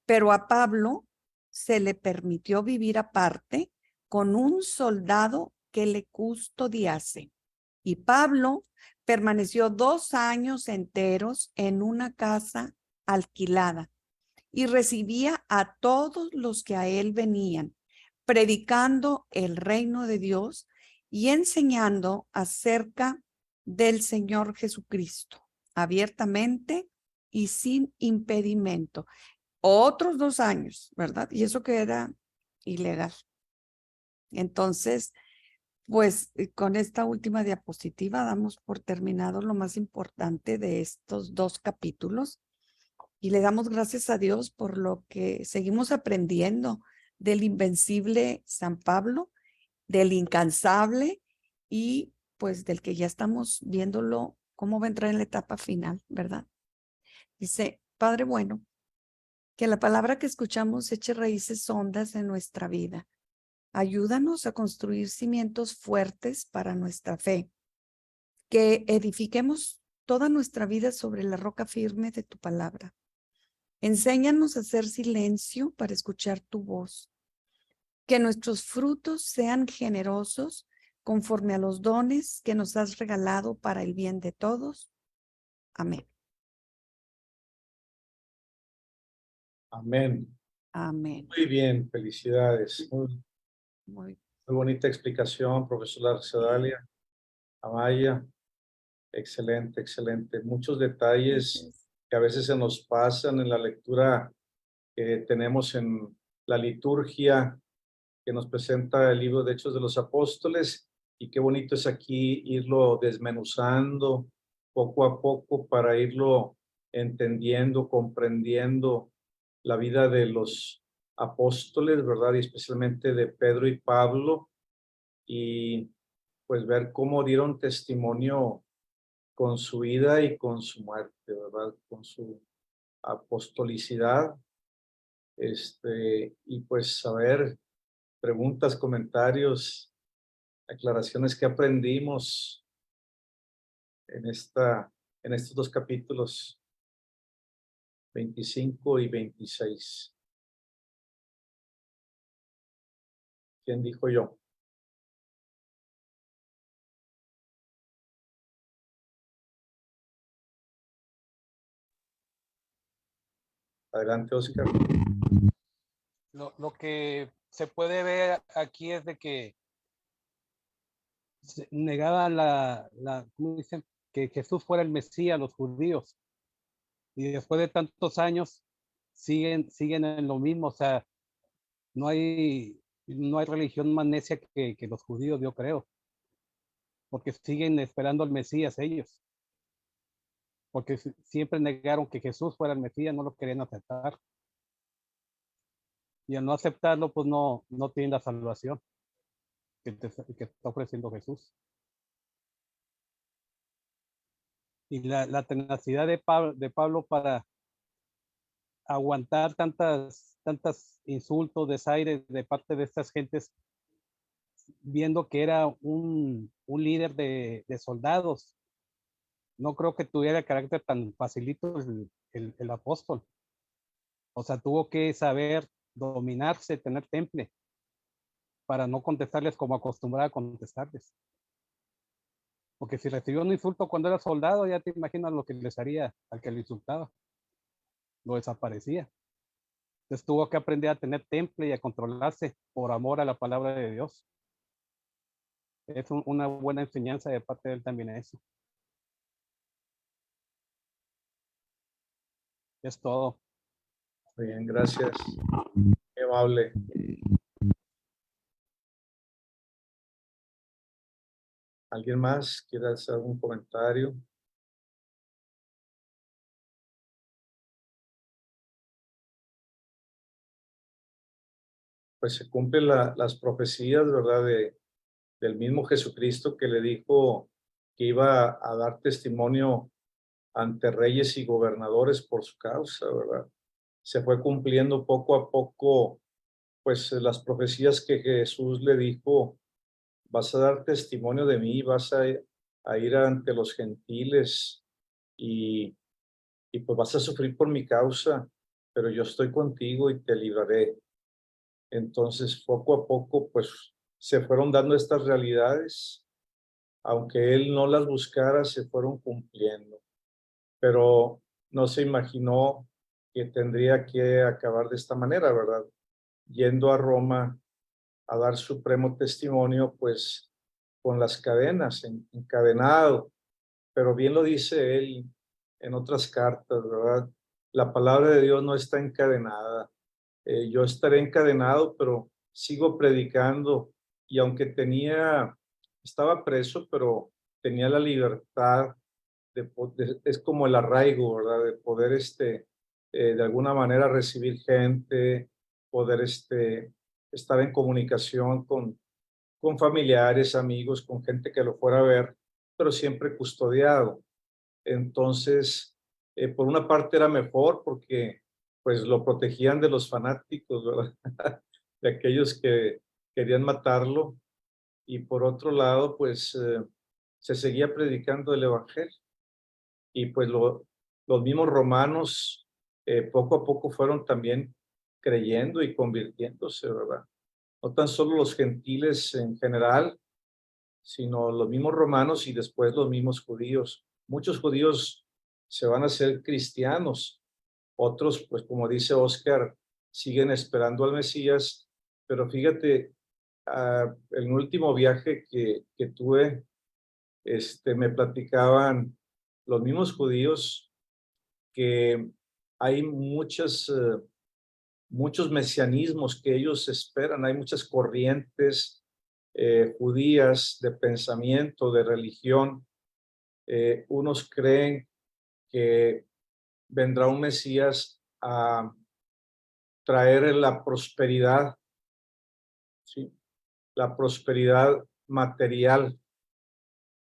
pero a Pablo se le permitió vivir aparte con un soldado que le custodiase. Y Pablo permaneció 2 años enteros en una casa alquilada y recibía a todos los que a él venían, predicando el reino de Dios y enseñando acerca del Señor Jesucristo, abiertamente y sin impedimento. Otros 2 años, ¿verdad? Y eso que era ilegal. Entonces, pues con esta última diapositiva damos por terminado lo más importante de estos 2 capítulos y le damos gracias a Dios por lo que seguimos aprendiendo del invencible San Pablo, del incansable y pues del que ya estamos viéndolo cómo va a entrar en la etapa final, ¿verdad? Dice, Padre bueno, que la palabra que escuchamos eche raíces hondas en nuestra vida. Ayúdanos a construir cimientos fuertes para nuestra fe, que edifiquemos toda nuestra vida sobre la roca firme de tu palabra. Enséñanos a hacer silencio para escuchar tu voz, que nuestros frutos sean generosos conforme a los dones que nos has regalado para el bien de todos. Amén. Amén. Amén. Muy bien, felicidades. Muy Muy bonita explicación, profesora Sedalia, Amaya. Excelente, excelente. Muchos detalles que a veces se nos pasan en la lectura que tenemos en la liturgia que nos presenta el libro de Hechos de los Apóstoles, y qué bonito es aquí irlo desmenuzando poco a poco para irlo entendiendo, comprendiendo la vida de los apóstoles, ¿verdad? Y especialmente de Pedro y Pablo, y pues ver cómo dieron testimonio con su vida y con su muerte, ¿verdad? Con su apostolicidad. Y pues saber preguntas, comentarios, aclaraciones que aprendimos en estos 2 capítulos. 25 y 26. ¿Quién dijo yo? Adelante, Oscar. Lo que se puede ver aquí es de que negaban ¿cómo dicen? Que Jesús fuera el Mesías, los judíos. Y después de tantos años siguen en lo mismo. O sea, no hay religión más necia que los judíos, yo creo. Porque siguen esperando al Mesías ellos. Porque siempre negaron que Jesús fuera el Mesías, no lo querían aceptar. Y al no aceptarlo, pues no tienen la salvación que está ofreciendo Jesús. Y la tenacidad de Pablo para aguantar tantas insultos, desaires de parte de estas gentes, viendo que era un líder de soldados. No creo que tuviera el carácter tan facilito el apóstol. O sea, tuvo que saber dominarse, tener temple, para no contestarles como acostumbraba a contestarles. Porque si recibió un insulto cuando era soldado, ya te imaginas lo que les haría al que le insultaba. Lo desaparecía. Entonces tuvo que aprender a tener temple y a controlarse por amor a la palabra de Dios. Es una buena enseñanza de parte de él también a eso. Es todo. Muy bien, gracias. Qué amable. ¿Alguien más quiere hacer algún comentario? Pues se cumplen las profecías, ¿verdad? Del mismo Jesucristo que le dijo que iba a dar testimonio ante reyes y gobernadores por su causa, ¿verdad? Se fue cumpliendo poco a poco, pues las profecías que Jesús le dijo: vas a dar testimonio de mí, vas a ir ante los gentiles y pues vas a sufrir por mi causa, pero yo estoy contigo y te libraré. Entonces, poco a poco, pues se fueron dando estas realidades, aunque él no las buscara, se fueron cumpliendo, pero no se imaginó que tendría que acabar de esta manera, ¿verdad? Yendo a Roma a dar supremo testimonio, pues con las cadenas, encadenado, pero bien lo dice él en otras cartas, ¿verdad? La palabra de Dios no está encadenada. Yo estaré encadenado, pero sigo predicando, y aunque estaba preso, pero tenía la libertad es como el arraigo, ¿verdad? De poder, de alguna manera recibir gente, poder, estar en comunicación con familiares, amigos, con gente que lo fuera a ver, pero siempre custodiado. Entonces, por una parte era mejor porque pues lo protegían de los fanáticos, ¿verdad? De aquellos que querían matarlo, y por otro lado, pues se seguía predicando el evangelio, y pues los mismos romanos poco a poco fueron también creyendo y convirtiéndose, ¿verdad? No tan solo los gentiles en general, sino los mismos romanos y después los mismos judíos. Muchos judíos se van a hacer cristianos, otros, pues como dice Oscar, siguen esperando al Mesías, pero fíjate, en el último viaje que tuve, me platicaban los mismos judíos que hay muchos mesianismos que ellos esperan, hay muchas corrientes judías de pensamiento, de religión. Unos creen que vendrá un Mesías a traer la prosperidad, ¿sí? La prosperidad material,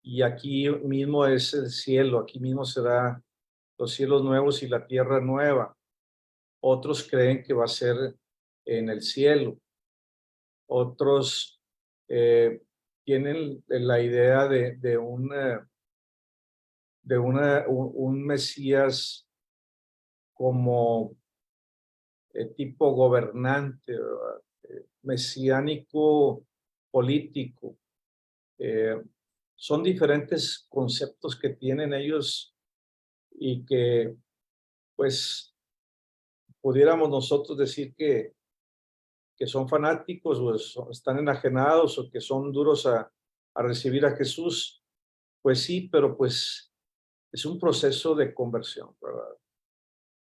y aquí mismo es el cielo, aquí mismo será los cielos nuevos y la tierra nueva. Otros creen que va a ser en el cielo. Otros tienen la idea de un Mesías como tipo gobernante, ¿verdad? Mesiánico político. Son diferentes conceptos que tienen ellos y que, pues, pudiéramos nosotros decir que son fanáticos o están enajenados o que son duros a recibir a Jesús. Pues sí, pero pues es un proceso de conversión, ¿verdad?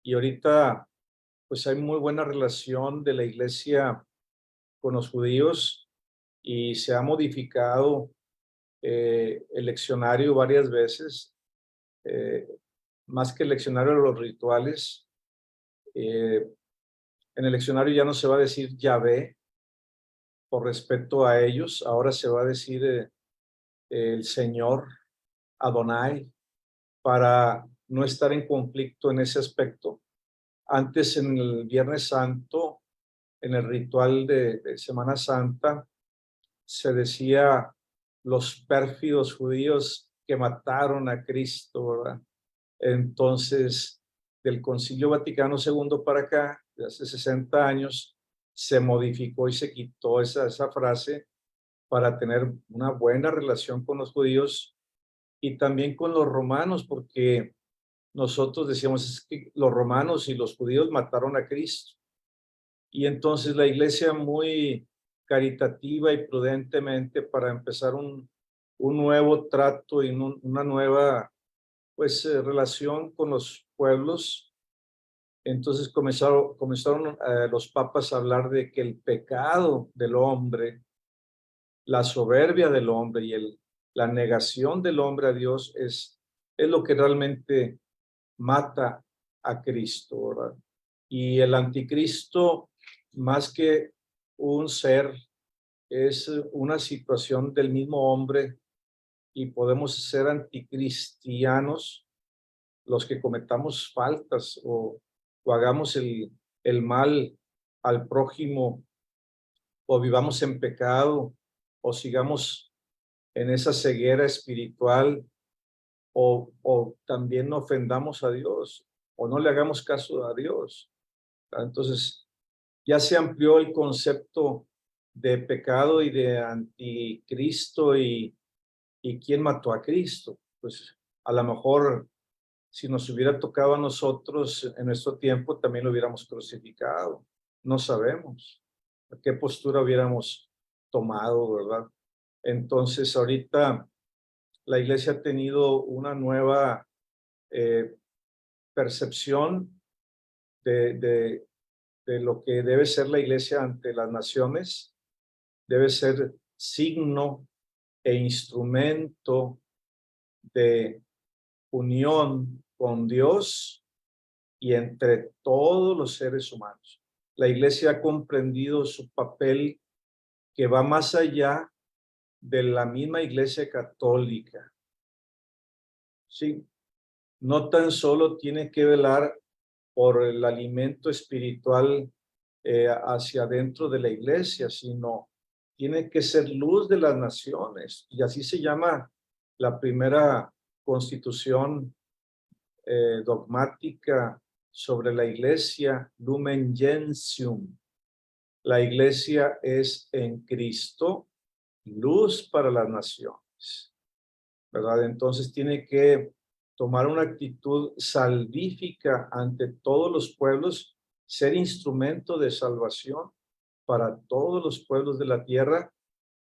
Y ahorita, pues hay muy buena relación de la iglesia con los judíos y se ha modificado el leccionario varias veces, eh, más que el leccionario de los rituales. En el leccionario ya no se va a decir Yahvé por respeto a ellos, ahora se va a decir el Señor Adonai para no estar en conflicto en ese aspecto. Antes, en el Viernes Santo, en el ritual de Semana Santa, se decía los pérfidos judíos que mataron a Cristo, ¿verdad? Entonces, del Concilio Vaticano II para acá, de hace 60 años, se modificó y se quitó esa frase para tener una buena relación con los judíos y también con los romanos, porque nosotros decíamos es que los romanos y los judíos mataron a Cristo. Y entonces la iglesia muy caritativa y prudentemente para empezar un nuevo trato y una nueva pues relación con los pueblos. Entonces comenzaron los papas a hablar de que el pecado del hombre, la soberbia del hombre y la negación del hombre a Dios es lo que realmente mata a Cristo, ¿verdad? Y el anticristo, más que un ser, es una situación del mismo hombre y podemos ser anticristianos los que cometamos faltas o hagamos el mal al prójimo o vivamos en pecado o sigamos en esa ceguera espiritual o también ofendamos a Dios o no le hagamos caso a Dios. Entonces, ya se amplió el concepto de pecado y de anticristo y quién mató a Cristo. Pues a lo mejor si nos hubiera tocado a nosotros en nuestro tiempo, también lo hubiéramos crucificado. No sabemos a qué postura hubiéramos tomado, ¿verdad? Entonces, ahorita la iglesia ha tenido una nueva percepción de lo que debe ser la iglesia ante las naciones. Debe ser signo e instrumento de unión con Dios y entre todos los seres humanos. La iglesia ha comprendido su papel que va más allá de la misma iglesia católica. Sí, no tan solo tiene que velar por el alimento espiritual hacia adentro de la iglesia, sino tiene que ser luz de las naciones. Y así se llama la primera constitución dogmática sobre la iglesia, Lumen Gentium. La iglesia es en Cristo, luz para las naciones, ¿verdad? Entonces tiene que tomar una actitud salvífica ante todos los pueblos, ser instrumento de salvación para todos los pueblos de la tierra,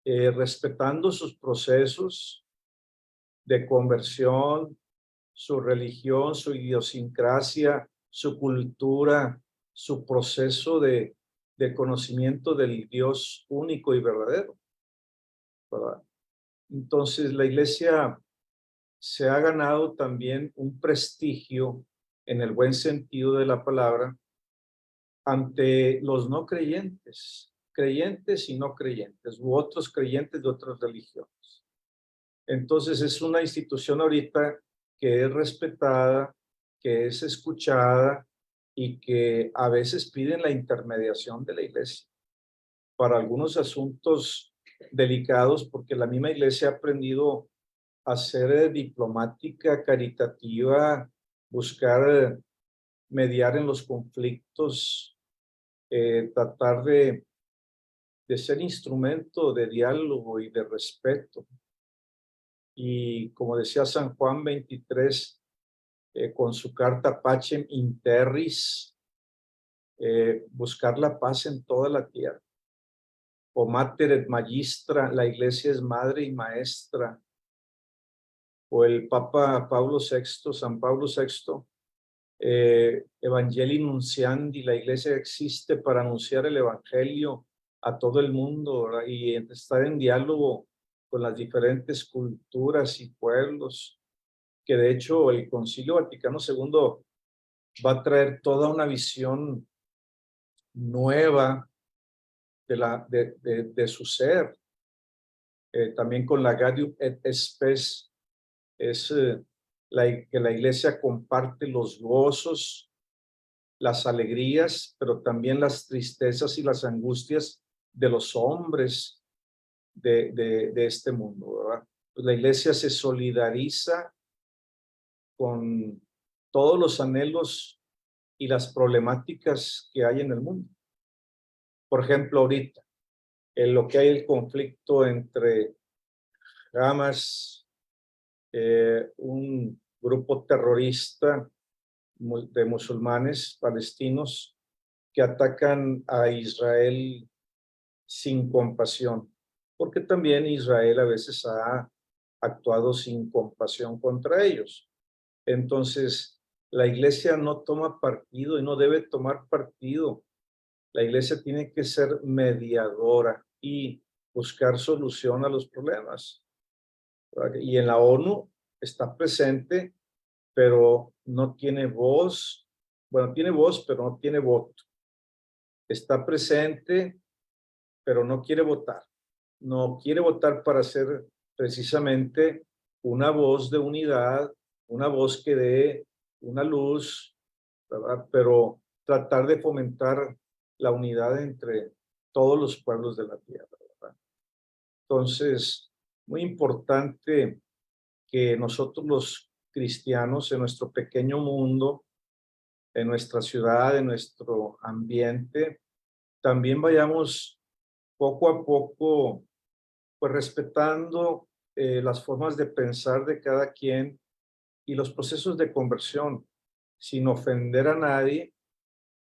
respetando sus procesos de conversión, su religión, su idiosincrasia, su cultura, su proceso de conocimiento del Dios único y verdadero, ¿verdad? Entonces la iglesia se ha ganado también un prestigio en el buen sentido de la palabra ante los no creyentes, creyentes y no creyentes, u otros creyentes de otras religiones. Entonces es una institución ahorita que es respetada, que es escuchada y que a veces piden la intermediación de la iglesia para algunos asuntos delicados, porque la misma iglesia ha aprendido a ser diplomática, caritativa, buscar mediar en los conflictos, tratar de ser instrumento de diálogo y de respeto. Y como decía San Juan 23, con su carta Pacem in Terris, buscar la paz en toda la tierra. O Mater et Magistra, la iglesia es madre y maestra. O el Papa Pablo VI, San Pablo VI, Evangelii Nunciandi, la iglesia existe para anunciar el evangelio a todo el mundo, ¿verdad? Y estar en diálogo con las diferentes culturas y pueblos, que de hecho el Concilio Vaticano II va a traer toda una visión nueva de su ser. También con la Gaudium et Spes es que la iglesia comparte los gozos, las alegrías, pero también las tristezas y las angustias de los hombres de este mundo, ¿verdad? Pues la iglesia se solidariza con todos los anhelos y las problemáticas que hay en el mundo. Por ejemplo, ahorita, en lo que hay el conflicto entre Hamas, un grupo terrorista de musulmanes palestinos que atacan a Israel sin compasión, porque también Israel a veces ha actuado sin compasión contra ellos. Entonces, la iglesia no toma partido y no debe tomar partido. La iglesia tiene que ser mediadora y buscar solución a los problemas. Y en la ONU está presente, pero no tiene voz. Bueno, tiene voz, pero no tiene voto. Está presente, pero no quiere votar. No quiere votar para ser precisamente una voz de unidad, una voz que dé una luz, ¿verdad? Pero tratar de fomentar la unidad entre todos los pueblos de la tierra, ¿verdad? Entonces, muy importante que nosotros los cristianos en nuestro pequeño mundo, en nuestra ciudad, en nuestro ambiente, también vayamos poco a poco, pues respetando las formas de pensar de cada quien y los procesos de conversión, sin ofender a nadie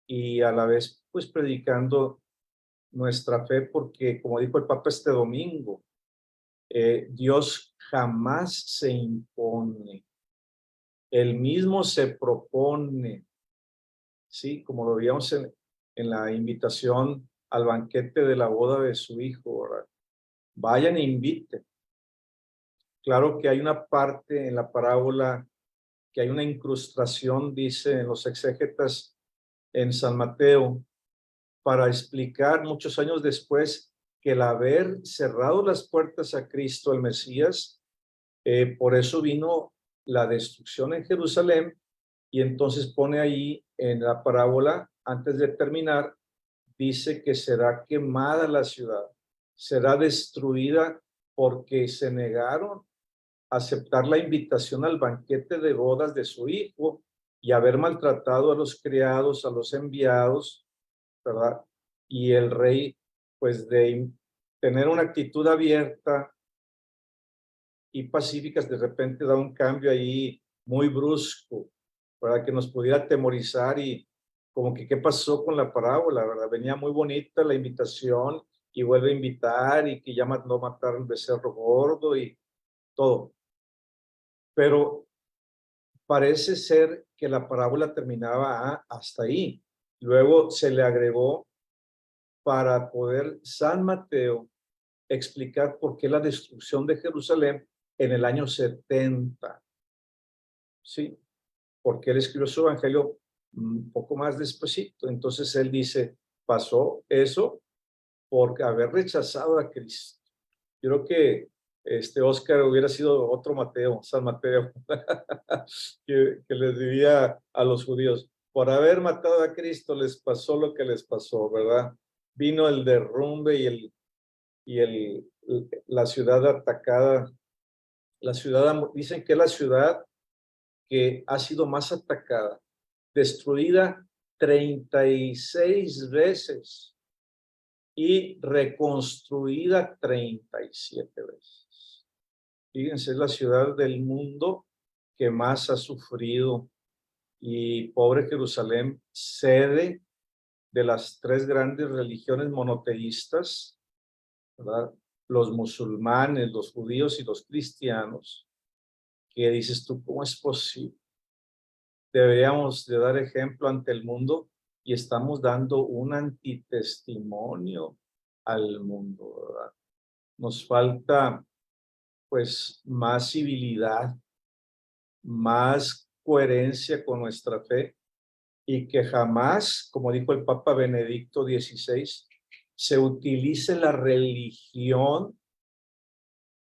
y a la vez, pues predicando nuestra fe, porque como dijo el Papa este domingo, Dios jamás se impone, Él mismo se propone, ¿sí? Como lo veíamos en la invitación al banquete de la boda de su hijo, ¿verdad? Vayan e inviten. Claro que hay una parte en la parábola que hay una incrustación, dice en los exégetas en San Mateo, para explicar muchos años después que el haber cerrado las puertas a Cristo, el Mesías, por eso vino la destrucción en Jerusalén, y entonces pone ahí en la parábola, antes de terminar, dice que será quemada la ciudad, será destruida porque se negaron a aceptar la invitación al banquete de bodas de su hijo y haber maltratado a los criados, a los enviados, ¿verdad? Y el rey, pues de tener una actitud abierta y pacífica, de repente da un cambio ahí muy brusco, para que nos pudiera atemorizar y como que qué pasó con la parábola, ¿verdad? Venía muy bonita la invitación y vuelve a invitar y que ya mandó matar al becerro gordo y todo. Pero parece ser que la parábola terminaba hasta ahí. Luego se le agregó para poder San Mateo explicar por qué la destrucción de Jerusalén en el año 70. Sí, porque él escribió su evangelio un poco más despuesito. Entonces él dice, pasó eso por haber rechazado a Cristo. Yo creo que Oscar hubiera sido otro Mateo, San Mateo, que les diría a los judíos, por haber matado a Cristo les pasó lo que les pasó, ¿verdad? Vino el derrumbe y la ciudad atacada. La ciudad, dicen que es la ciudad que ha sido más atacada destruida 36 veces y reconstruida 37 veces. Fíjense, es la ciudad del mundo que más ha sufrido, y pobre Jerusalén, sede de las tres grandes religiones monoteístas, ¿verdad? Los musulmanes, los judíos y los cristianos, que dices tú, ¿cómo es posible? Deberíamos de dar ejemplo ante el mundo y estamos dando un antitestimonio al mundo, ¿verdad? Nos falta pues más civilidad, más coherencia con nuestra fe, y que jamás, como dijo el Papa Benedicto XVI, se utilice la religión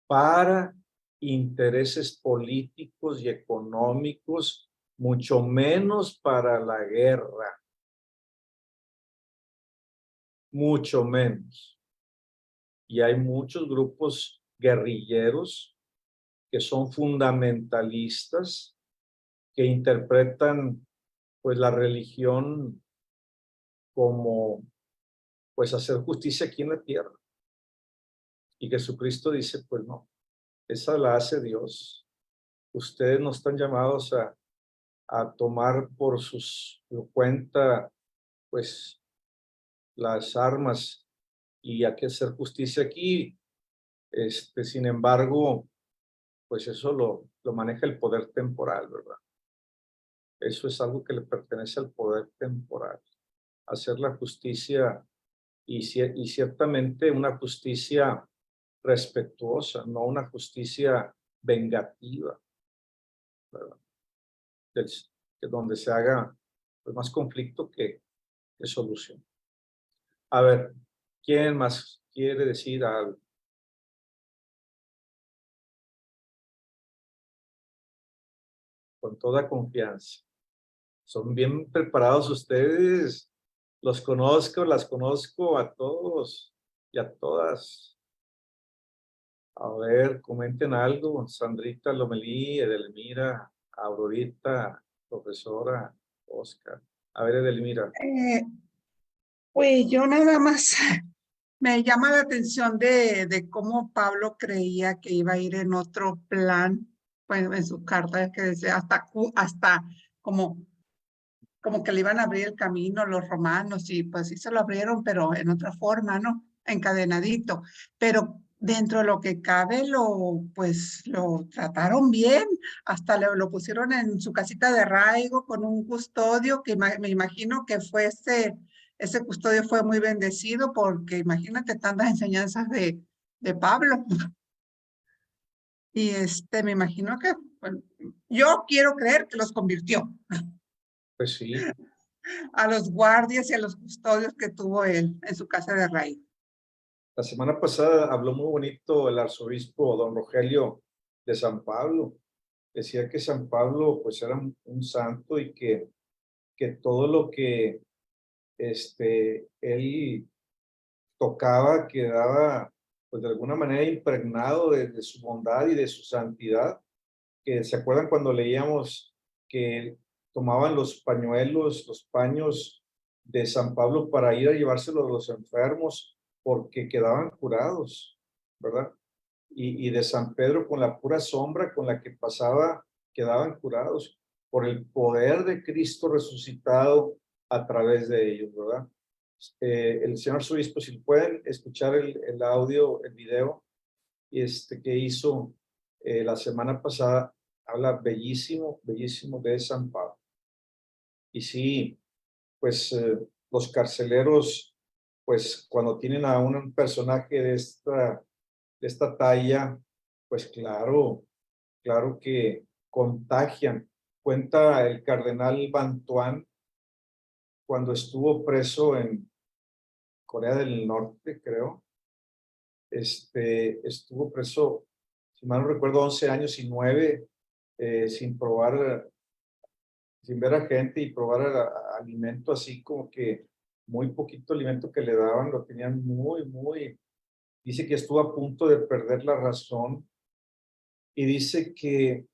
para intereses políticos y económicos, mucho menos para la guerra, mucho menos. Y hay muchos grupos guerrilleros que son fundamentalistas, que interpretan pues la religión como pues hacer justicia aquí en la tierra. Y Jesucristo dice, pues no, esa la hace Dios. Ustedes no están llamados a tomar por su cuenta pues las armas y a que hacer justicia aquí. Sin embargo, pues eso lo maneja el poder temporal, ¿verdad? Eso es algo que le pertenece al poder temporal. Hacer la justicia y ciertamente una justicia respetuosa, no una justicia vengativa, ¿verdad? Donde se haga pues, más conflicto que solución. A ver, ¿quién más quiere decir algo? Con toda confianza. Son bien preparados ustedes. Los conozco, las conozco a todos y a todas. A ver, comenten algo. Sandrita Lomelí, Edelmira, Aurorita, profesora, Oscar. A ver, Edelmira. Pues yo nada más me llama la atención de cómo Pablo creía que iba a ir en otro plan, pues en su carta que decía hasta como, como que le iban a abrir el camino los romanos y pues sí se lo abrieron, pero en otra forma, ¿no? Encadenadito. Pero dentro de lo que cabe, pues lo trataron bien, hasta lo pusieron en su casita de arraigo con un custodio que me imagino que fue ese custodio fue muy bendecido porque imagínate tantas enseñanzas de Pablo. Y me imagino que, bueno, yo quiero creer que los convirtió Pues sí, a los guardias y a los custodios que tuvo él en su casa de arraigo. la semana pasada habló muy bonito el arzobispo don Rogelio de San Pablo. Decía que San Pablo pues era un santo y que todo lo que él tocaba quedaba pues de alguna manera impregnado de su bondad y de su santidad. Que se acuerdan cuando leíamos que tomaban los pañuelos, los paños de San Pablo para ir a llevárselos a los enfermos porque quedaban curados, ¿verdad? Y de San Pedro con la pura sombra con la que pasaba quedaban curados por el poder de Cristo resucitado a través de ellos, ¿verdad? El señor arzobispo, si pueden escuchar el audio, el video que hizo la semana pasada, habla bellísimo, bellísimo de San Pablo. Y sí, pues los carceleros, pues cuando tienen a un personaje de esta talla, pues claro, claro que contagian. Cuenta el cardenal Bantuán cuando estuvo preso en Corea del Norte, creo. Estuvo preso, si mal no recuerdo, 11 años y 9, sin probar, sin ver a gente y probar alimento, así como que muy poquito alimento que le daban, lo tenían muy, dice que estuvo a punto de perder la razón y dice que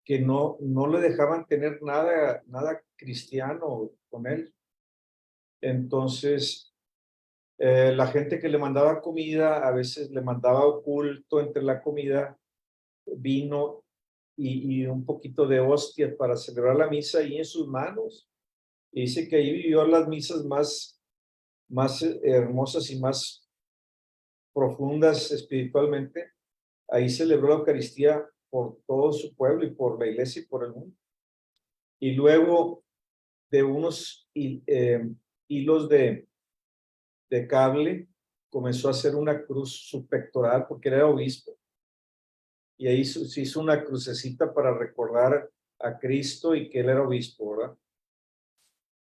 que no le dejaban tener nada cristiano con él. Entonces, la gente que le mandaba comida, a veces le mandaba oculto entre la comida, vino y un poquito de hostia para celebrar la misa ahí en sus manos. Y dice que ahí vivió las misas más hermosas y más profundas espiritualmente. Ahí celebró la Eucaristía por todo su pueblo y por la iglesia y por el mundo. Y luego de unos hilos de cable, comenzó a hacer una cruz subpectoral porque era obispo. Y ahí se hizo una crucecita para recordar a Cristo y que él era obispo, ¿verdad?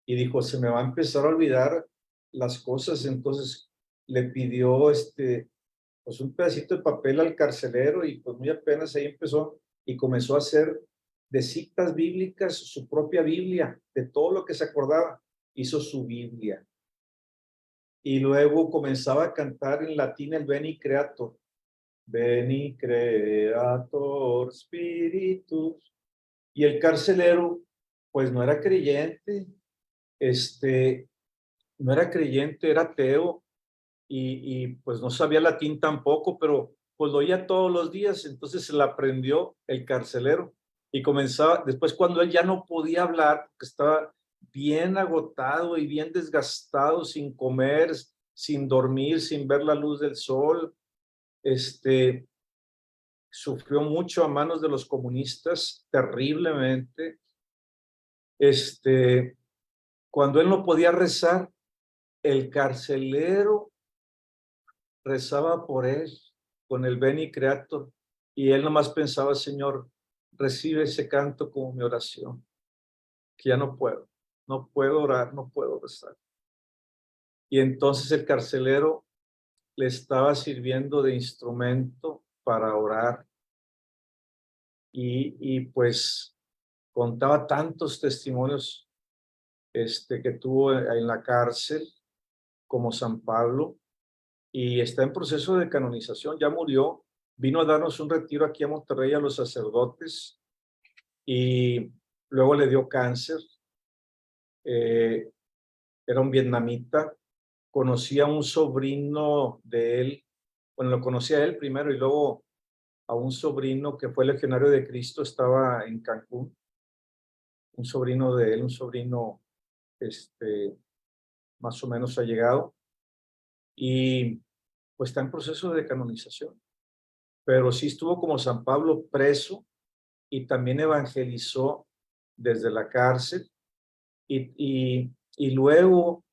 Y dijo, se me va a empezar a olvidar las cosas. Entonces le pidió pues un pedacito de papel al carcelero y pues muy apenas ahí empezó y comenzó a hacer de citas bíblicas su propia Biblia, de todo lo que se acordaba, hizo su Biblia. Y luego comenzaba a cantar en latín el Veni Creator. Veni Creator Spiritus. Y el carcelero, pues no era creyente, no era creyente, era ateo, y pues no sabía latín tampoco, pero pues lo oía todos los días, entonces se la aprendió el carcelero. Y comenzaba, después cuando él ya no podía hablar, porque estaba bien agotado y bien desgastado, sin comer, sin dormir, sin ver la luz del sol, sufrió mucho a manos de los comunistas, terriblemente. Cuando él no podía rezar, el carcelero rezaba por él con el Veni Creator, y él nomás pensaba, Señor, recibe ese canto como mi oración, que ya no puedo orar, no puedo rezar. Y entonces el carcelero le estaba sirviendo de instrumento para orar, y pues contaba tantos testimonios que tuvo en la cárcel, como San Pablo, y está en proceso de canonización, ya murió, vino a darnos un retiro aquí a Monterrey a los sacerdotes, y luego le dio cáncer, era un vietnamita, conocía a un sobrino de él, bueno, lo conocía a él primero y luego a un sobrino que fue legionario de Cristo, estaba en Cancún, un sobrino de él, un sobrino más o menos allegado, y pues está en proceso de canonización. Pero sí estuvo como San Pablo preso y también evangelizó desde la cárcel, y luego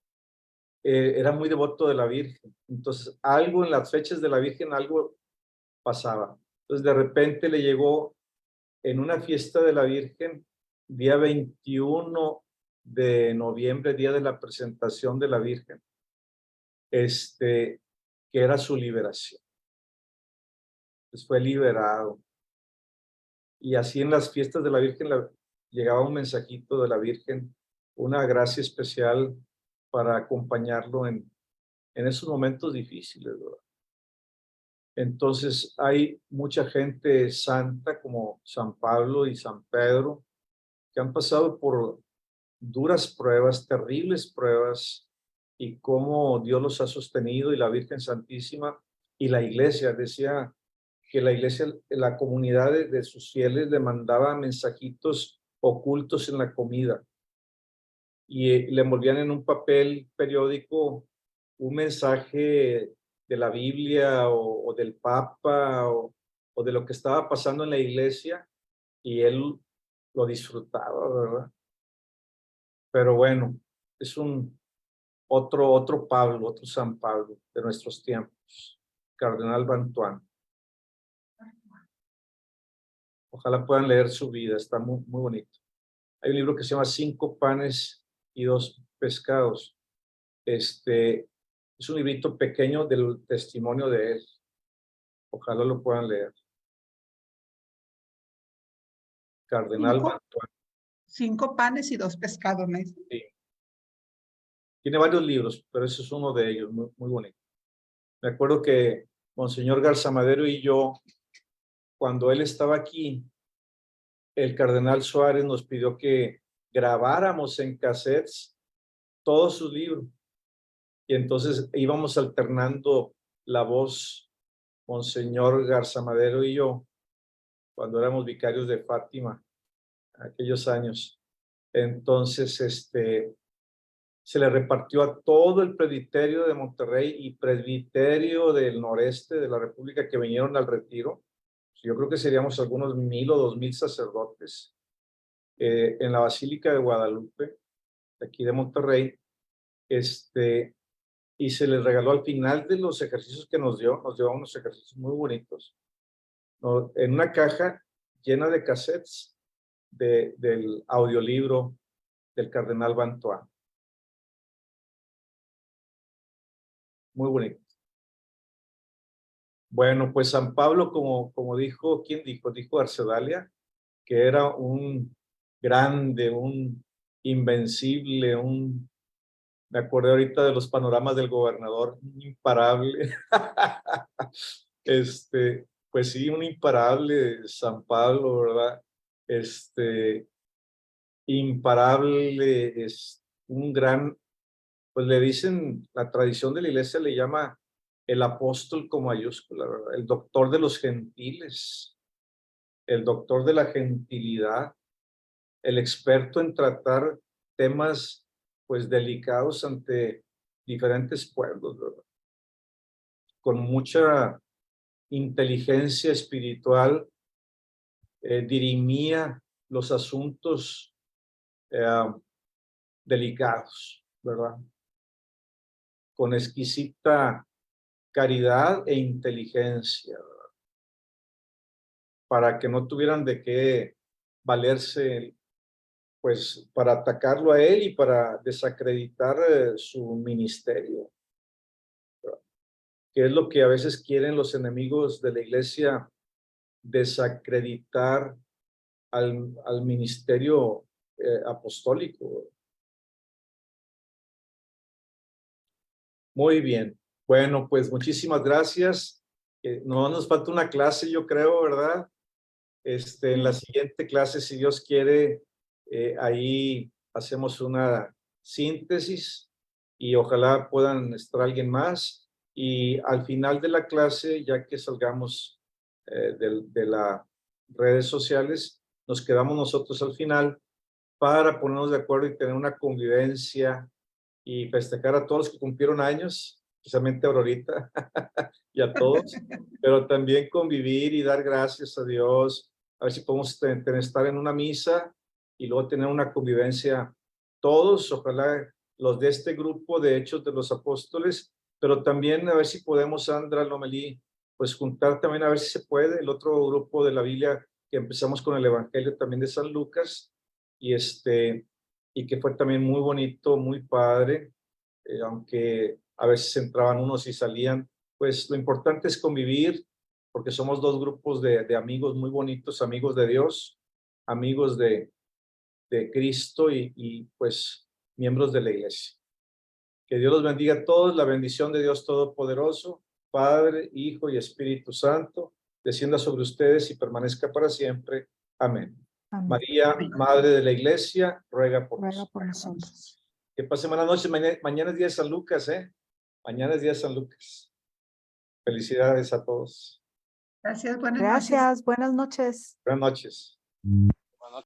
era muy devoto de la Virgen. Entonces algo en las fechas de la Virgen, algo pasaba. Entonces de repente le llegó en una fiesta de la Virgen, día 21 de noviembre, día de la presentación de la Virgen, que era su liberación. Pues fue liberado. Y así en las fiestas de la Virgen llegaba un mensajito de la Virgen, una gracia especial para acompañarlo en esos momentos difíciles, ¿verdad? Entonces hay mucha gente santa como San Pablo y San Pedro que han pasado por duras pruebas, terribles pruebas, y cómo Dios los ha sostenido, y la Virgen Santísima y la iglesia. Decía que la iglesia, la comunidad de sus fieles le mandaba mensajitos ocultos en la comida, y le envolvían en un papel periódico un mensaje de la Biblia o del Papa o de lo que estaba pasando en la iglesia, y él lo disfrutaba, ¿verdad? Pero bueno, es otro Pablo, otro San Pablo de nuestros tiempos, Cardenal Bantuán. Ojalá puedan leer su vida, está muy, muy bonito. Hay un libro que se llama 5 panes y 2 pescados. Es un librito pequeño del testimonio de él. Ojalá lo puedan leer. Cardenal Bantuán. 5 panes y 2 pescados, ¿no? Sí. Tiene varios libros, pero ese es uno de ellos, muy, muy bonito. Me acuerdo que Monseñor Garza Madero y yo, cuando él estaba aquí, el cardenal Suárez nos pidió que grabáramos en cassettes todos sus libros. Y entonces íbamos alternando la voz, Monseñor Garzamadero y yo, cuando éramos vicarios de Fátima, aquellos años. Entonces, se le repartió a todo el presbiterio de Monterrey y presbiterio del noreste de la República que vinieron al retiro. Yo creo que seríamos algunos 1,000 o 2,000 sacerdotes en la Basílica de Guadalupe, aquí de Monterrey, y se les regaló al final de los ejercicios que nos dio unos ejercicios muy bonitos, en una caja llena de cassettes del audiolibro del cardenal Bantois. Muy bonito. Bueno, pues San Pablo, como dijo, ¿quién dijo? Dijo Arcedalia, que era un grande, un invencible, me acordé ahorita de los panoramas del gobernador, un imparable. Pues sí, un imparable San Pablo, ¿verdad? Imparable, es un gran, pues le dicen, la tradición de la iglesia le llama el apóstol con mayúscula, ¿verdad? El doctor de los gentiles, el doctor de la gentilidad, el experto en tratar temas pues delicados ante diferentes pueblos, ¿verdad? Con mucha inteligencia espiritual, dirimía los asuntos delicados, ¿verdad? Con exquisita caridad e inteligencia, ¿verdad? Para que no tuvieran de qué valerse, pues, para atacarlo a él y para desacreditar su ministerio, ¿verdad? Que es lo que a veces quieren los enemigos de la iglesia, desacreditar al ministerio apostólico. Muy bien. Bueno, pues muchísimas gracias. No nos falta una clase, yo creo, ¿verdad? En la siguiente clase, si Dios quiere, ahí hacemos una síntesis y ojalá puedan estar alguien más. Y al final de la clase, ya que salgamos de las redes sociales, nos quedamos nosotros al final para ponernos de acuerdo y tener una convivencia y festejar a todos los que cumplieron años, especialmente a Aurorita y a todos, pero también convivir y dar gracias a Dios, a ver si podemos estar en una misa y luego tener una convivencia todos, ojalá los de este grupo de Hechos de los Apóstoles, pero también a ver si podemos, Sandra Lomelí, pues juntar también a ver si se puede el otro grupo de la Biblia que empezamos con el Evangelio también de San Lucas y que fue también muy bonito, muy padre, aunque a veces entraban unos y salían, pues lo importante es convivir, porque somos dos grupos de amigos muy bonitos, amigos de Dios, amigos de Cristo y pues miembros de la iglesia. Que Dios los bendiga a todos, la bendición de Dios Todopoderoso, Padre, Hijo y Espíritu Santo, descienda sobre ustedes y permanezca para siempre. Amén. Amén. María, Madre de la Iglesia, ruega por Ruega nosotros. por nosotros. Que pasen buenas noches. Mañana es día de San Lucas, ¿eh? Mañana es día de San Lucas. Felicidades a todos. Gracias, buenas noches. Gracias, buenas noches. Buenas noches.